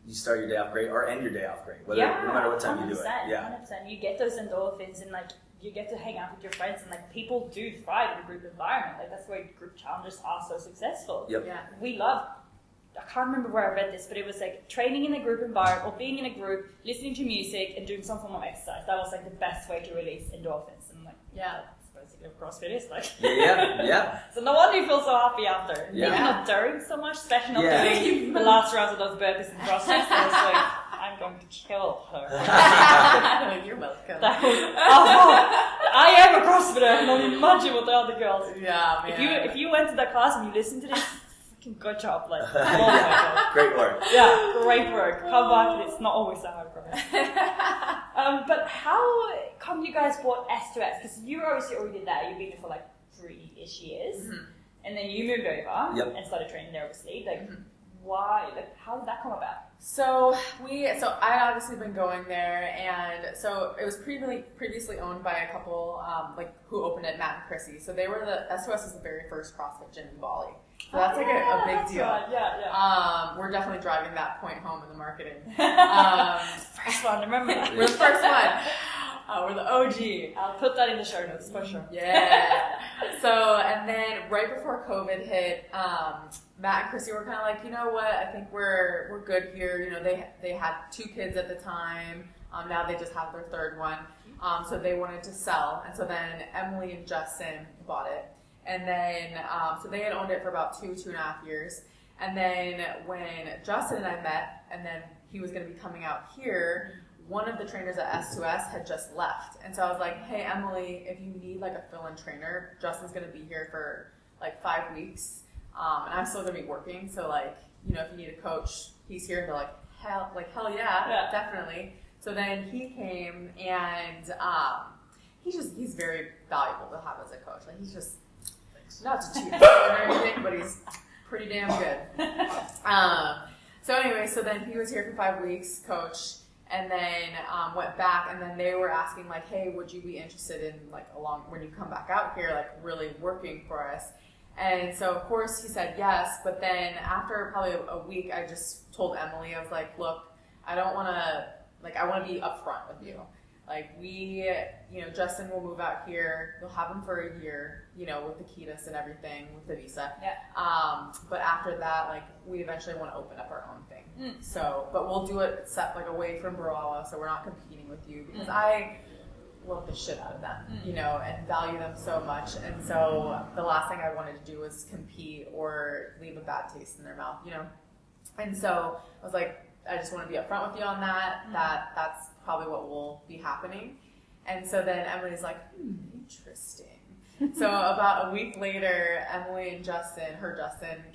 you start your day off great or end your day off great, no matter what time you do it. Yeah, 100%. You get those endorphins and like you get to hang out with your friends, and like people do thrive in a group environment. Like that's why group challenges are so successful. Yep. Yeah. We love. I can't remember where I read this, but it was like training in a group environment or being in a group, listening to music and doing some form of exercise. That was like the best way to release endorphins. And like, that's basically what CrossFit is like. Yeah. So no wonder you feel so happy after. Yeah. Maybe not during so much, especially not doing the last rounds of those burpees and CrossFit. So it's like, I'm going to kill her. You're welcome. That was awful. I am a CrossFitter. I can only imagine what the other girls. Yeah, man. If you went to that class and you listened to this, fucking good job. Like, oh my god. Great work. Yeah, great work. Come back, and it's not always that hard for but how come you guys bought S2S? Because you obviously already did that. You've been there for like 3-ish years, and then you moved over and started training there. Obviously, like why? Like, how did that come about? So I obviously been going there, and so it was previously owned by a couple like who opened it, Matt and Chrissy. So they were S2S is the very first CrossFit gym in Bali. So that's like a big deal. Right. Yeah. We're definitely driving that point home in the marketing. First one, remember that. We're the first one. We're the OG. I'll put that in the show notes for sure. Yeah. So, and then right before COVID hit, Matt and Chrissy were kind of like, you know what? I think we're good here. You know, they had 2 kids at the time. Now they just have their 3rd one. So they wanted to sell, and so then Emily and Justin bought it. And then, so they had owned it for about 2.5 years. And then when Justin and I met, and then he was going to be coming out here, one of the trainers at S2S had just left. And so I was like, hey, Emily, if you need like a fill-in trainer, Justin's going to be here for like 5 weeks. And I'm still going to be working. So like, you know, if you need a coach, he's here. And they're like, hell yeah, definitely. So then he came, and he's very valuable to have as a coach. Like he's just, not to toot his horn or anything, but he's pretty damn good. So anyway, so then he was here for 5 weeks, coach, and then went back, and then they were asking like, hey, would you be interested in like when you come back out here, like really working for us? And so of course he said yes, but then after probably a week, I just told Emily, I was like, look, I want to be upfront with you. Like Justin will move out here. You'll have him for a year, with the Ketas and everything, with the visa. Yeah. But after that, like, we eventually want to open up our own thing. So, but we'll do it set like away from Barawa, so we're not competing with you, because I love the shit out of them, and value them so much. And so the last thing I wanted to do was compete or leave a bad taste in their mouth, And so I was like, I just want to be upfront with you on that. That's probably what will be happening. And so then Emily's like, interesting. So about a week later, Emily and Justin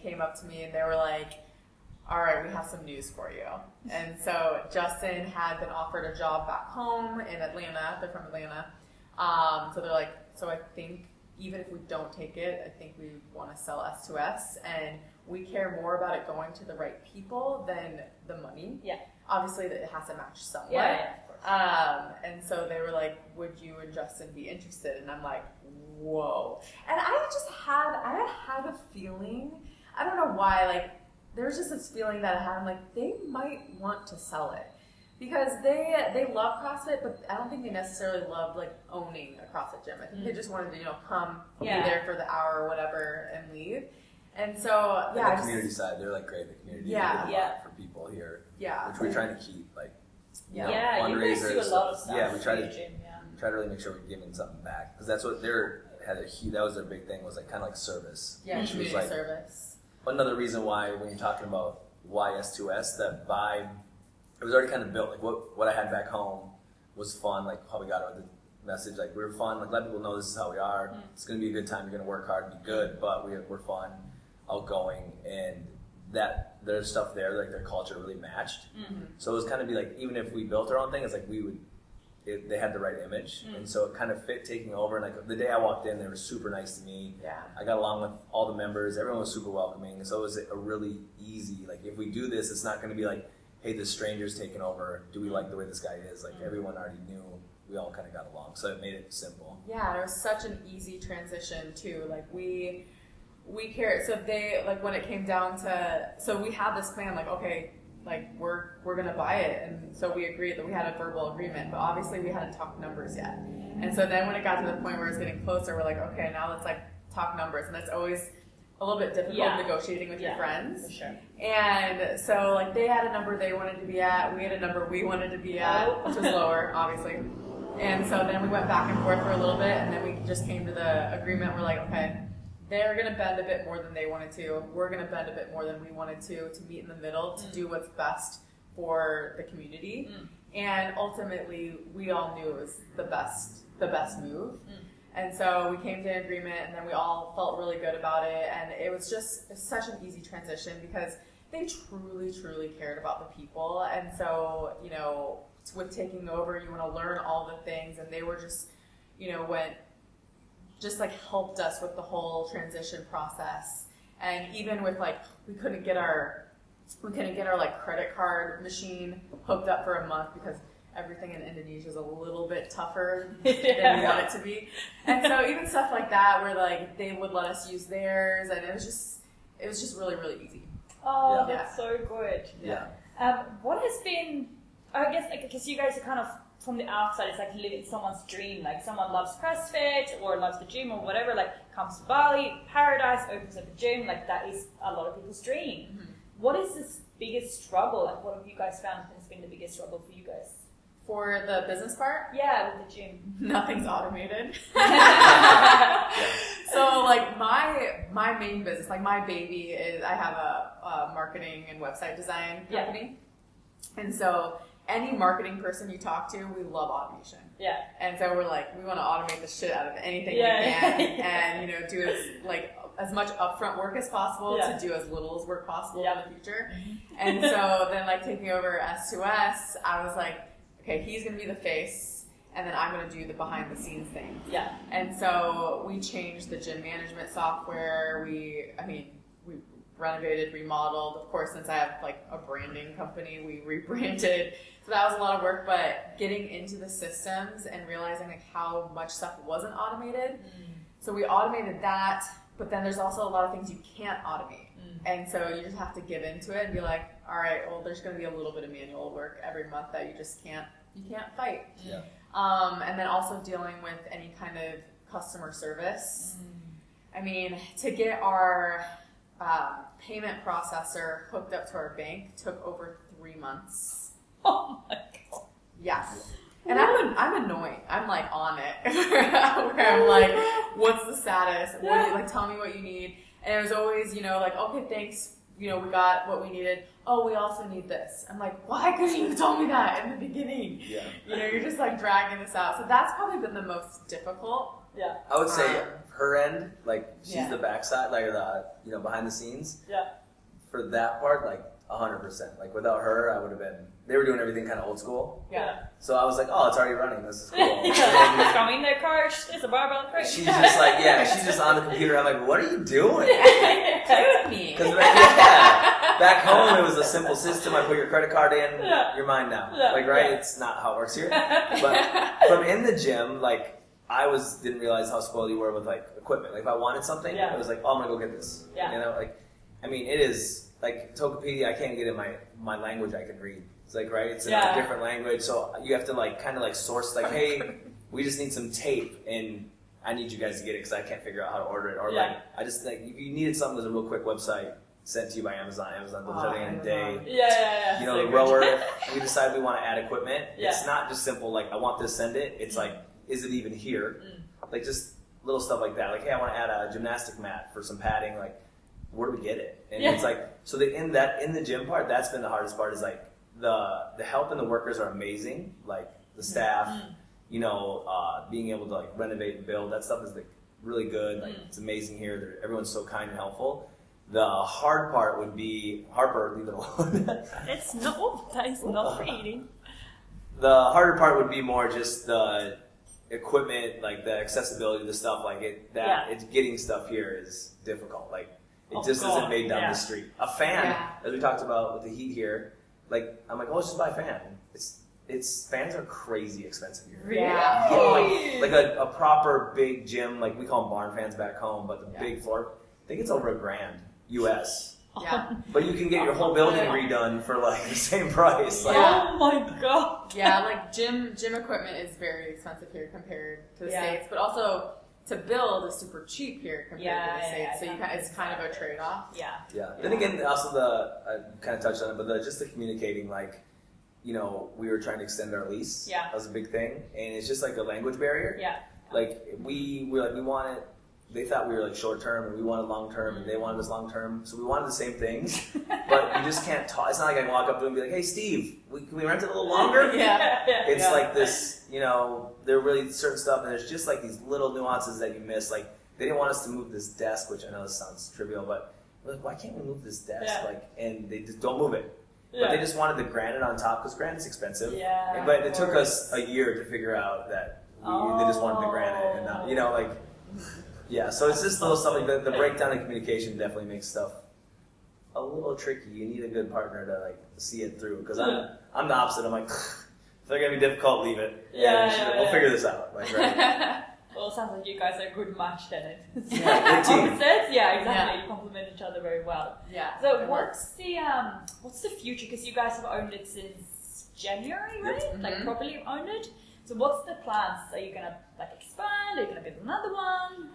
came up to me, and they were like, all right, we have some news for you. And so Justin had been offered a job back home in Atlanta. They're from Atlanta. So they're like, so I think even if we don't take it, I think we want to sell S2S, and we care more about it going to the right people than the money. Yeah. Obviously, that it has to match somewhat. Yeah, of course. And so they were like, "Would you and Justin be interested?" And I'm like, "Whoa!" And I had a feeling. I don't know why. Like, there was just this feeling that I had. I'm like, they might want to sell it. Because they love CrossFit, but I don't think they necessarily loved like owning a CrossFit gym. I think they just wanted to come be there for the hour or whatever and leave. And so the community side, they're like great. The community, for people here, which we're trying to keep like fundraisers. You guys do a lot of stuff. Yeah, we try to really make sure we're giving something back because that's what that was their big thing was like kind of like service. Yeah, which community was like service. Another reason why when you're talking about why S2S, that vibe. It was already kind of built. Like what I had back home was fun. Like how we got out the message. Like we were fun. Like let people know this is how we are. It's going to be a good time. You're going to work hard and be good. But we're fun, outgoing, and that there's stuff there. Like their culture really matched. So it was kind of be like even if we built our own thing, it's like they had the right image, and so it kind of fit taking over. And like the day I walked in, they were super nice to me. Yeah, I got along with all the members. Everyone was super welcoming. So it was a really easy. Like if we do this, it's not going to be like, hey, this stranger's taking over. Do we like the way this guy is? Like everyone already knew. We all kind of got along, so it made it simple. Yeah, it was such an easy transition too. Like we cared. So they like when it came down to, so we had this plan. Like okay, like we're gonna buy it, and so we agreed that we had a verbal agreement, but obviously we hadn't talked numbers yet. And so then when it got to the point where it was getting closer, we're like, okay, now let's like talk numbers, and that's always a little bit difficult negotiating with your friends. For sure. And so like they had a number they wanted to be at, we had a number we wanted to be at, which was lower, obviously. And so then we went back and forth for a little bit, and then we just came to the agreement. We're like, okay, they're going to bend a bit more than they wanted to. We're going to bend a bit more than we wanted to meet in the middle, to do what's best for the community. And ultimately, we all knew it was the best move. And so we came to an agreement, and then we all felt really good about it. And it was just such an easy transition because they truly, truly cared about the people. And so, with taking over, you want to learn all the things. And they were just, helped us with the whole transition process. And even with we couldn't get our credit card machine hooked up for a month because everything in Indonesia is a little bit tougher than we want it to be. And so even stuff like that where they would let us use theirs, and it was just really, really easy. Oh, that's so good. Yeah. What has been, I guess, because you guys are kind of from the outside, it's like living someone's dream. Like someone loves CrossFit or loves the gym or whatever, comes to Bali, paradise, opens up a gym, that is a lot of people's dream. What is this biggest struggle? What have you guys found has been the biggest struggle for you guys? For the business part? Yeah, with the gym. Nothing's automated. So my main business, my baby is, I have a marketing and website design company. And so any marketing person you talk to, we love automation. Yeah. And so we're we want to automate the shit out of anything we can and, do as much upfront work as possible to do as little as work possible in the future. And so then taking over S2S, I was like, okay, he's going to be the face, and then I'm going to do the behind-the-scenes thing. Yeah. And so we changed the gym management software. We renovated, remodeled. Of course, since I have a branding company, we rebranded. So that was a lot of work, but getting into the systems and realizing how much stuff wasn't automated. So we automated that, but then there's also a lot of things you can't automate. And so you just have to give into it and be like, all right, well, there's going to be a little bit of manual work every month that you just can't fight. Yeah. And then also dealing with any kind of customer service. To get our payment processor hooked up to our bank took over 3 months. Oh my God. Yeah. And I'm annoying. I'm on it. Where I'm what's the status? What do you, tell me what you need. And it was always, okay, thanks. We got what we needed. Oh, we also need this. I'm why couldn't you have told me that in the beginning? Yeah. You're just dragging this out. So that's probably been the most difficult. Yeah. I would say her end, she's the backside, behind the scenes. Yeah. For that part, 100%. Like without her, I would have been. They were doing everything kind of old school. Yeah. So I was like, oh, it's already running. This is cool. Just going in their car. There's a barbell. Great. She's just like, she's just on the computer. I'm like, what are you doing? Play with me. Because back home it was a simple system. I put your credit card in, you're mine now. Like, right? It's not how it works here. But from in the gym, like, didn't realize how spoiled you were with like equipment. Like if I wanted something, I was like, oh, I'm gonna go get this. Yeah. You know, like, I mean, it is like Tokopedia. I can't get in my language I can read. It's like, right? It's in a different language, so you have to like kind of like source like, hey, we just need some tape, and I need you guys to get it because I can't figure out how to order it. Or like, I just like if you needed something, there's a real quick website sent to you by Amazon. Amazon delivers everything in a day. Yeah. You know, the rower. We decide we want to add equipment. It's not just simple like I want this, send it. It's like, is it even here? Like just little stuff like that. Like, hey, I want to add a gymnastic mat for some padding. Like, where do we get it? And it's like, so in the gym part, that's been the hardest part. Is like the help and the workers are amazing. Like the staff, you know, being able to like renovate and build, that stuff is like really good. Like it's amazing here. Everyone's so kind and helpful. The hard part would be Harper. Leave it alone. That is not for eating. The harder part would be more just the equipment, like the accessibility to stuff. Like it's getting stuff here is difficult. Like it just isn't made down the street. A fan, as we talked about with the heat here. Like I'm like, oh, let's just buy a fan. It's fans are crazy expensive here. Really? Like a proper big gym, like we call them barn fans back home, but the big floor, I think it's over $1,000 US. Yeah. But you can get your whole building redone for like the same price. Like, oh my god. Yeah, like gym equipment is very expensive here compared to the States, but also to build is super cheap here compared to the States. So it's kind of a trade-off. Yeah. Then again, also I kind of touched on it, but just the communicating, like, you know, we were trying to extend our lease. Yeah. That was a big thing, and it's just like a language barrier. Yeah. Like we wanted. They thought we were like short term, and we wanted long term, and they wanted us long term. So we wanted the same things, but you just can't talk. It's not like I can walk up to him and be like, "Hey, Steve, can we rent it a little longer?" It's like this, you know. There are really certain stuff, and there's just like these little nuances that you miss. Like they didn't want us to move this desk, which I know this sounds trivial, but we're like, why can't we move this desk? Yeah. Like, and they just don't move it. Yeah. But they just wanted the granite on top because granite's expensive. Yeah. But it took us a year to figure out that they just wanted the granite, and not, you know, like. Yeah, so it's just little stuff like the breakdown in communication definitely makes stuff a little tricky. You need a good partner to like see it through. Because I'm the opposite. I'm like, if they're gonna be difficult, leave it. We'll figure this out. Like, right? Well, it sounds like you guys are a good match then. Yeah, good team. Opposites? Yeah, exactly. You complement each other very well. Yeah. So what's the future? Because you guys have owned it since January, right? Yep. Like properly owned it. So what's the plans? Are you gonna like expand? Are you gonna build another one?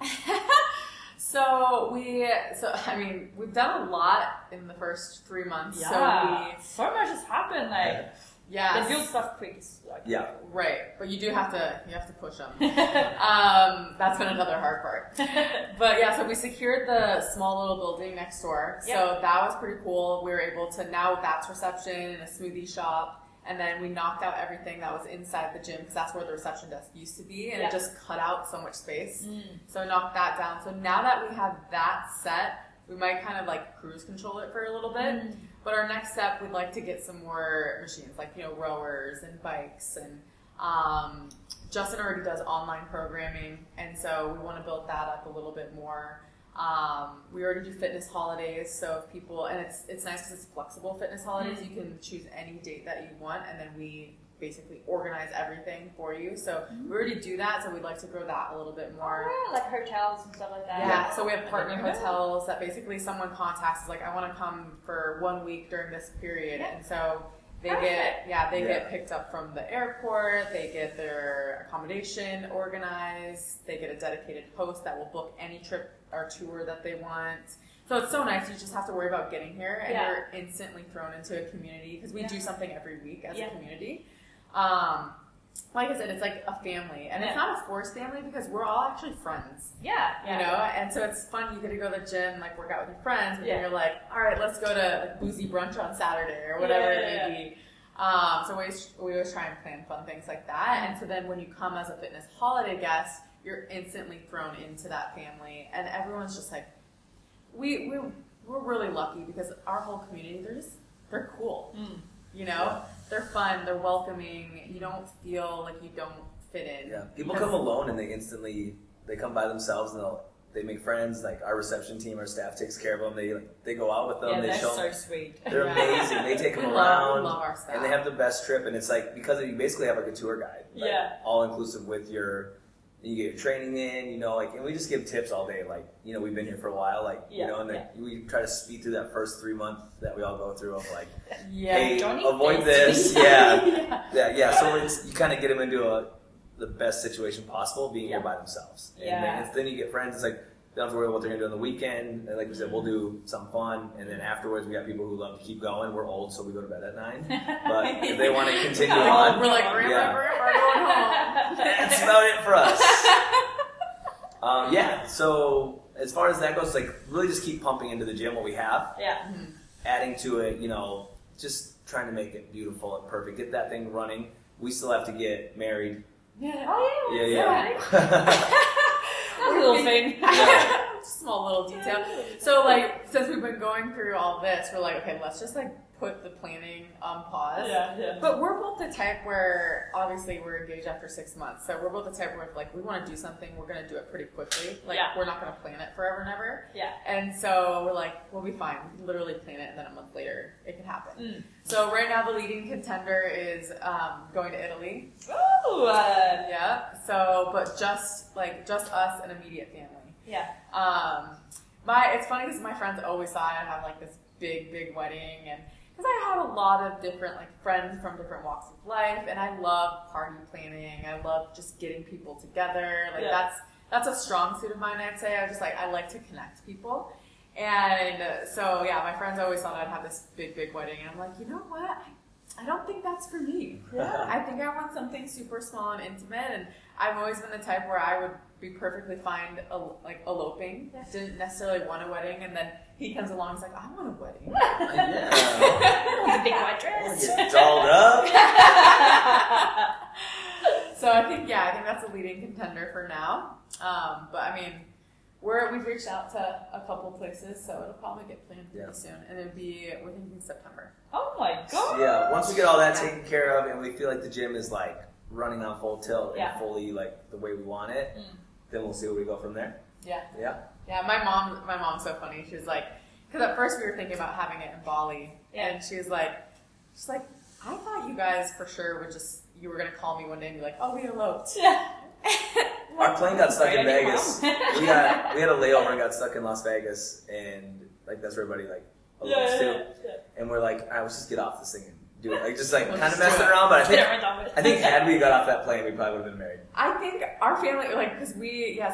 So I mean, we've done a lot in the first 3 months. Yeah. So much has happened. Like they build stuff quick. Like, right. But you have to push them. That's been another hard part. But yeah, so we secured the small little building next door. So that was pretty cool. We were able to, now that's reception and a smoothie shop. And then we knocked out everything that was inside the gym because that's where the reception desk used to be, and it just cut out so much space. So knocked that down. So now that we have that set, we might kind of like cruise control it for a little bit. But our next step, we'd like to get some more machines, like, you know, rowers and bikes. And Justin already does online programming, and so we want to build that up a little bit more. We already do fitness holidays, so if people, and it's nice because it's flexible fitness holidays. You can choose any date that you want, and then we basically organize everything for you. So we already do that, so we'd like to grow that a little bit more. Oh, yeah, like hotels and stuff like that. Yeah, so we have partner hotels that basically someone contacts us, like, I want to come for 1 week during this period, and so they get picked up from the airport, they get their accommodation organized, they get a dedicated host that will book any trip or tour that they want. So it's so nice. You just have to worry about getting here, and you're instantly thrown into a community because we do something every week as a community. Like I said, it's like a family, and it's not a forced family because we're all actually friends. You know, and so it's fun. You get to go to the gym, like work out with your friends, but then you're like, all right, let's go to like boozy brunch on Saturday or whatever it may be. So we always try and plan fun things like that. And so then when you come as a fitness holiday guest, you're instantly thrown into that family, and everyone's just like, we're really lucky because our whole community, they're cool. You know, they're fun, they're welcoming. You don't feel like you don't fit in. Yeah, people come alone and they come by themselves and they make friends. Like our reception team, our staff takes care of them. They go out with them. Yeah, they that's show so them. sweet. They're amazing. They take them We around, love our staff. and they have the best trip. And it's like because you basically have like a tour guide, like, all inclusive with you get your training in, you know, like, and we just give tips all day. Like, you know, we've been here for a while, like, you know, and we try to speed through that first 3 months that we all go through of like, hey, avoid this, So you kind of get them into the best situation possible, being here by themselves. And then you get friends. It's like, they don't have to worry about what they're going to do on the weekend. And like we said, we'll do something fun. And then afterwards, we got people who love to keep going. We're old, so we go to bed at 9. But if they want to continue on, we're like, we're going home. That's about it for us. So as far as that goes, like really just keep pumping into the gym what we have. Adding to it, you know, just trying to make it beautiful and perfect. Get that thing running. We still have to get married. A little thing. Small little detail. So like, since we've been going through all this, we're like, okay, let's just like put the planning on pause. But we're both the type where obviously we're engaged after 6 months. So we're both the type where if like we want to do something, we're going to do it pretty quickly. Like we're not going to plan it forever and ever. And so we're like, we'll be fine. We can literally plan it and then a month later it can happen. So right now the leading contender is going to Italy. So, but just us and immediate family. It's funny because my friends always thought I'd have like this big wedding, and because I have a lot of different like friends from different walks of life, and I love party planning. I love just getting people together. Like that's a strong suit of mine. I'd say I like to connect people, and so my friends always thought I'd have this big wedding, and I'm like, you know what? I don't think that's for me. I think I want something super small and intimate, and I've always been the type where I would be perfectly fine eloping. Didn't necessarily want a wedding, and then he comes along, he's like, I want a wedding. A big white dress. Get dolled up. So I think that's a leading contender for now. But I mean, we've reached out to a couple places, so it'll probably get planned pretty soon, and we're thinking September. Oh my god! Yeah, once we get all that taken care of, and we feel like the gym is like running on full tilt and fully like the way we want it, then we'll see where we go from there. My mom's so funny. She was like, because at first we were thinking about having it in Bali, and she's like, I thought you guys for sure you were gonna call me one day and be like, oh, we eloped. Our plane got stuck in Vegas. We had a layover and got stuck in Las Vegas, and like that's where everybody like elopes too. And we're like, all right, let's just get off this thing and do it. Like just like kind of messing around, but I think had we got off that plane, we probably would have been married. I think our family, like, because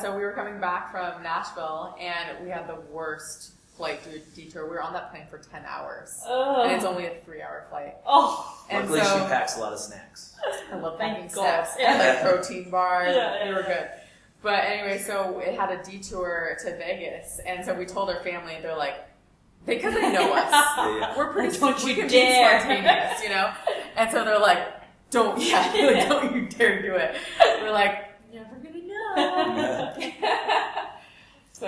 so we were coming back from Nashville, and we had the worst flight detour. We were on that plane for 10 hours, and it's only a 3-hour flight. And luckily she packs a lot of snacks. I love packing snacks and like protein bars. They were good. But anyway, so it had a detour to Vegas, and so we told our family, and they're like, because they know us, we're pretty. We can be spontaneous, you know. And so they're like, don't you dare do it. We're like, never gonna know. So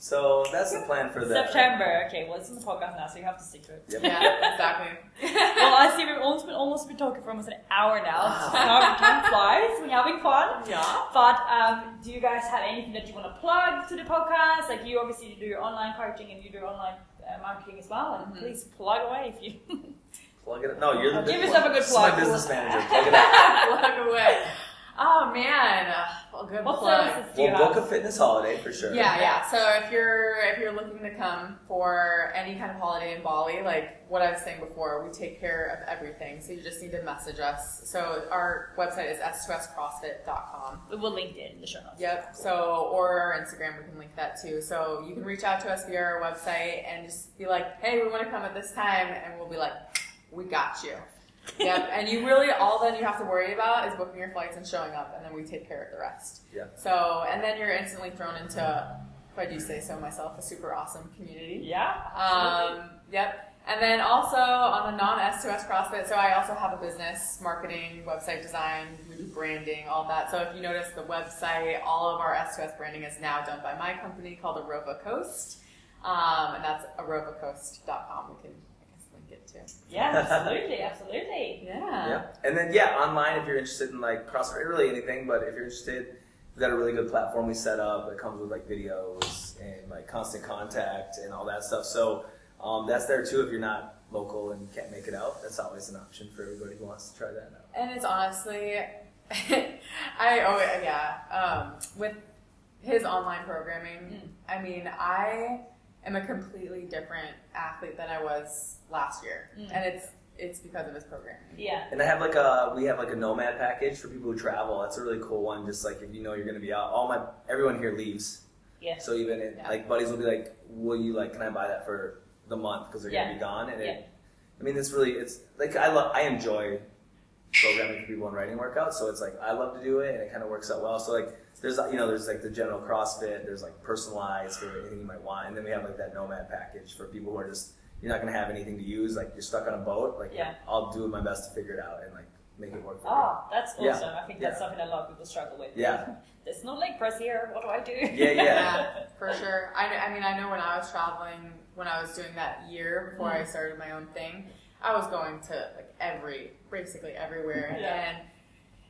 So that's the plan for September. Okay, well, it's in the podcast now, so you have to stick to it. Yeah, exactly. Well, I see we've almost been talking for almost an hour now. Time flies. We're having fun. Yeah. But do you guys have anything that you want to plug to the podcast? Like you obviously do your online coaching and you do online marketing as well. And please plug away if you. Plug it. No, you're the give yourself a good plug. My business manager. Plug it up. Plug away. Oh man, good what plug. services do you We'll have? book a fitness holiday for sure. Yeah. So if you're looking to come for any kind of holiday in Bali, like what I was saying before, we take care of everything. So you just need to message us. So our website is S2SCrossfit.com. We'll link it in the show notes. Yep. So or our Instagram, we can link that too. So you can reach out to us via our website and just be like, hey, we want to come at this time, and we'll be like, we got you. Yep, and you really, all then you have to worry about is booking your flights and showing up, and then we take care of the rest. Yeah. So, and then you're instantly thrown into, if I do say so myself, a super awesome community. Yeah. Yep. And then also on the non-S2S CrossFit, so I also have a business, marketing, website design, we do branding, all that. So if you notice the website, all of our S2S branding is now done by my company called Arova Coast, and that's arovacoast.com. We can, I guess, link it it too. Yeah, absolutely. Yeah. And then online if you're interested in like CrossFit or really anything, but if you're interested, we've got a really good platform we set up. It comes with like videos and like constant contact and all that stuff. So that's there too if you're not local and can't make it out. That's always an option for everybody who wants to try that out. And it's honestly, with his online programming, I mean, I am a completely different athlete than I was last year, and it's because of his programming. Yeah. And we have a nomad package for people who travel. That's a really cool one. Just like if you know you're going to be out, everyone here leaves. Yeah. So even like buddies will be like, "Will you can I buy that for the month because they're going to be gone?" And it's like I enjoy programming for people and writing workouts. So it's like I love to do it, and it kind of works out well. So like there's like the general CrossFit. There's like personalized for anything you might want, and then we have like that nomad package for people who are just you're not going to have anything to use. Like you're stuck on a boat. Like I'll do my best to figure it out and like make it work for you. Oh, that's awesome. I think that's something a lot of people struggle with. Yeah. There's no leg press here. What do I do? Yeah, for sure. I mean, I know when I was traveling, when I was doing that year before I started my own thing, I was going to like basically everywhere, and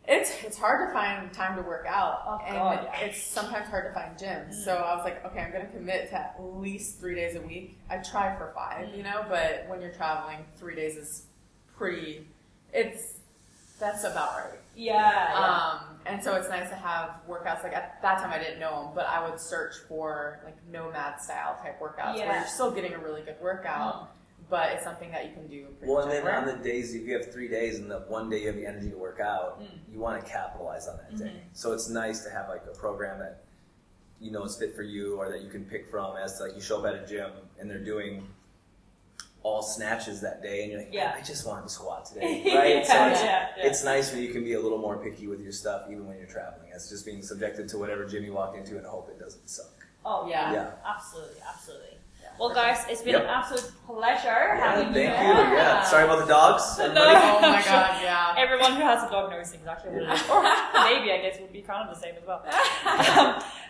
it's hard to find time to work out, it's sometimes hard to find gyms. So I was like, okay, I'm going to commit to at least 3 days a week. I try for 5, but when you're traveling, 3 days is that's about right. Yeah. And so it's nice to have workouts. Like at that time, I didn't know them, but I would search for like nomad style type workouts where you're still getting a really good workout, but it's something that you can do. Well, and then on the days, if you have 3 days and the one day you have the energy to work out, you want to capitalize on that day. So it's nice to have like a program that is fit for you, or that you can pick from. As to, like you show up at a gym and they're doing all snatches that day, and you're like, I just wanted to squat today, right? So it's nice when you can be a little more picky with your stuff, even when you're traveling. It's just being subjected to whatever gym you walk into and hope it doesn't suck. Oh yeah. Absolutely. Well, guys, it's been an absolute pleasure having you. Thank you. Yeah. Sorry about the dogs. Oh my God. Yeah. Everyone who has a dog knows exactly what it is. Or maybe I guess it would be kind of the same as well.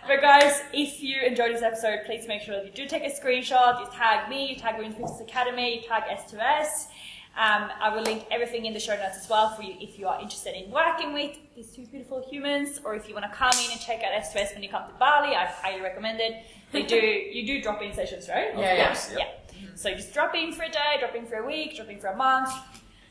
But guys, if you enjoyed this episode, please make sure that you do take a screenshot. You tag me, you tag Women's Fitness Academy, you tag S2S. I will link everything in the show notes as well for you if you are interested in working with these two beautiful humans, or if you want to come in and check out S2S when you come to Bali. I highly recommend it. You do drop-in sessions, right? Yeah. So you just drop in for a day, drop in for a week, drop in for a month.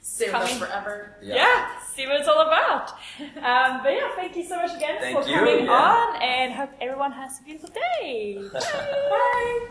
Stay with us forever. Yeah, see what it's all about. But yeah, thank you so much again for coming on, and hope everyone has a beautiful day. Bye.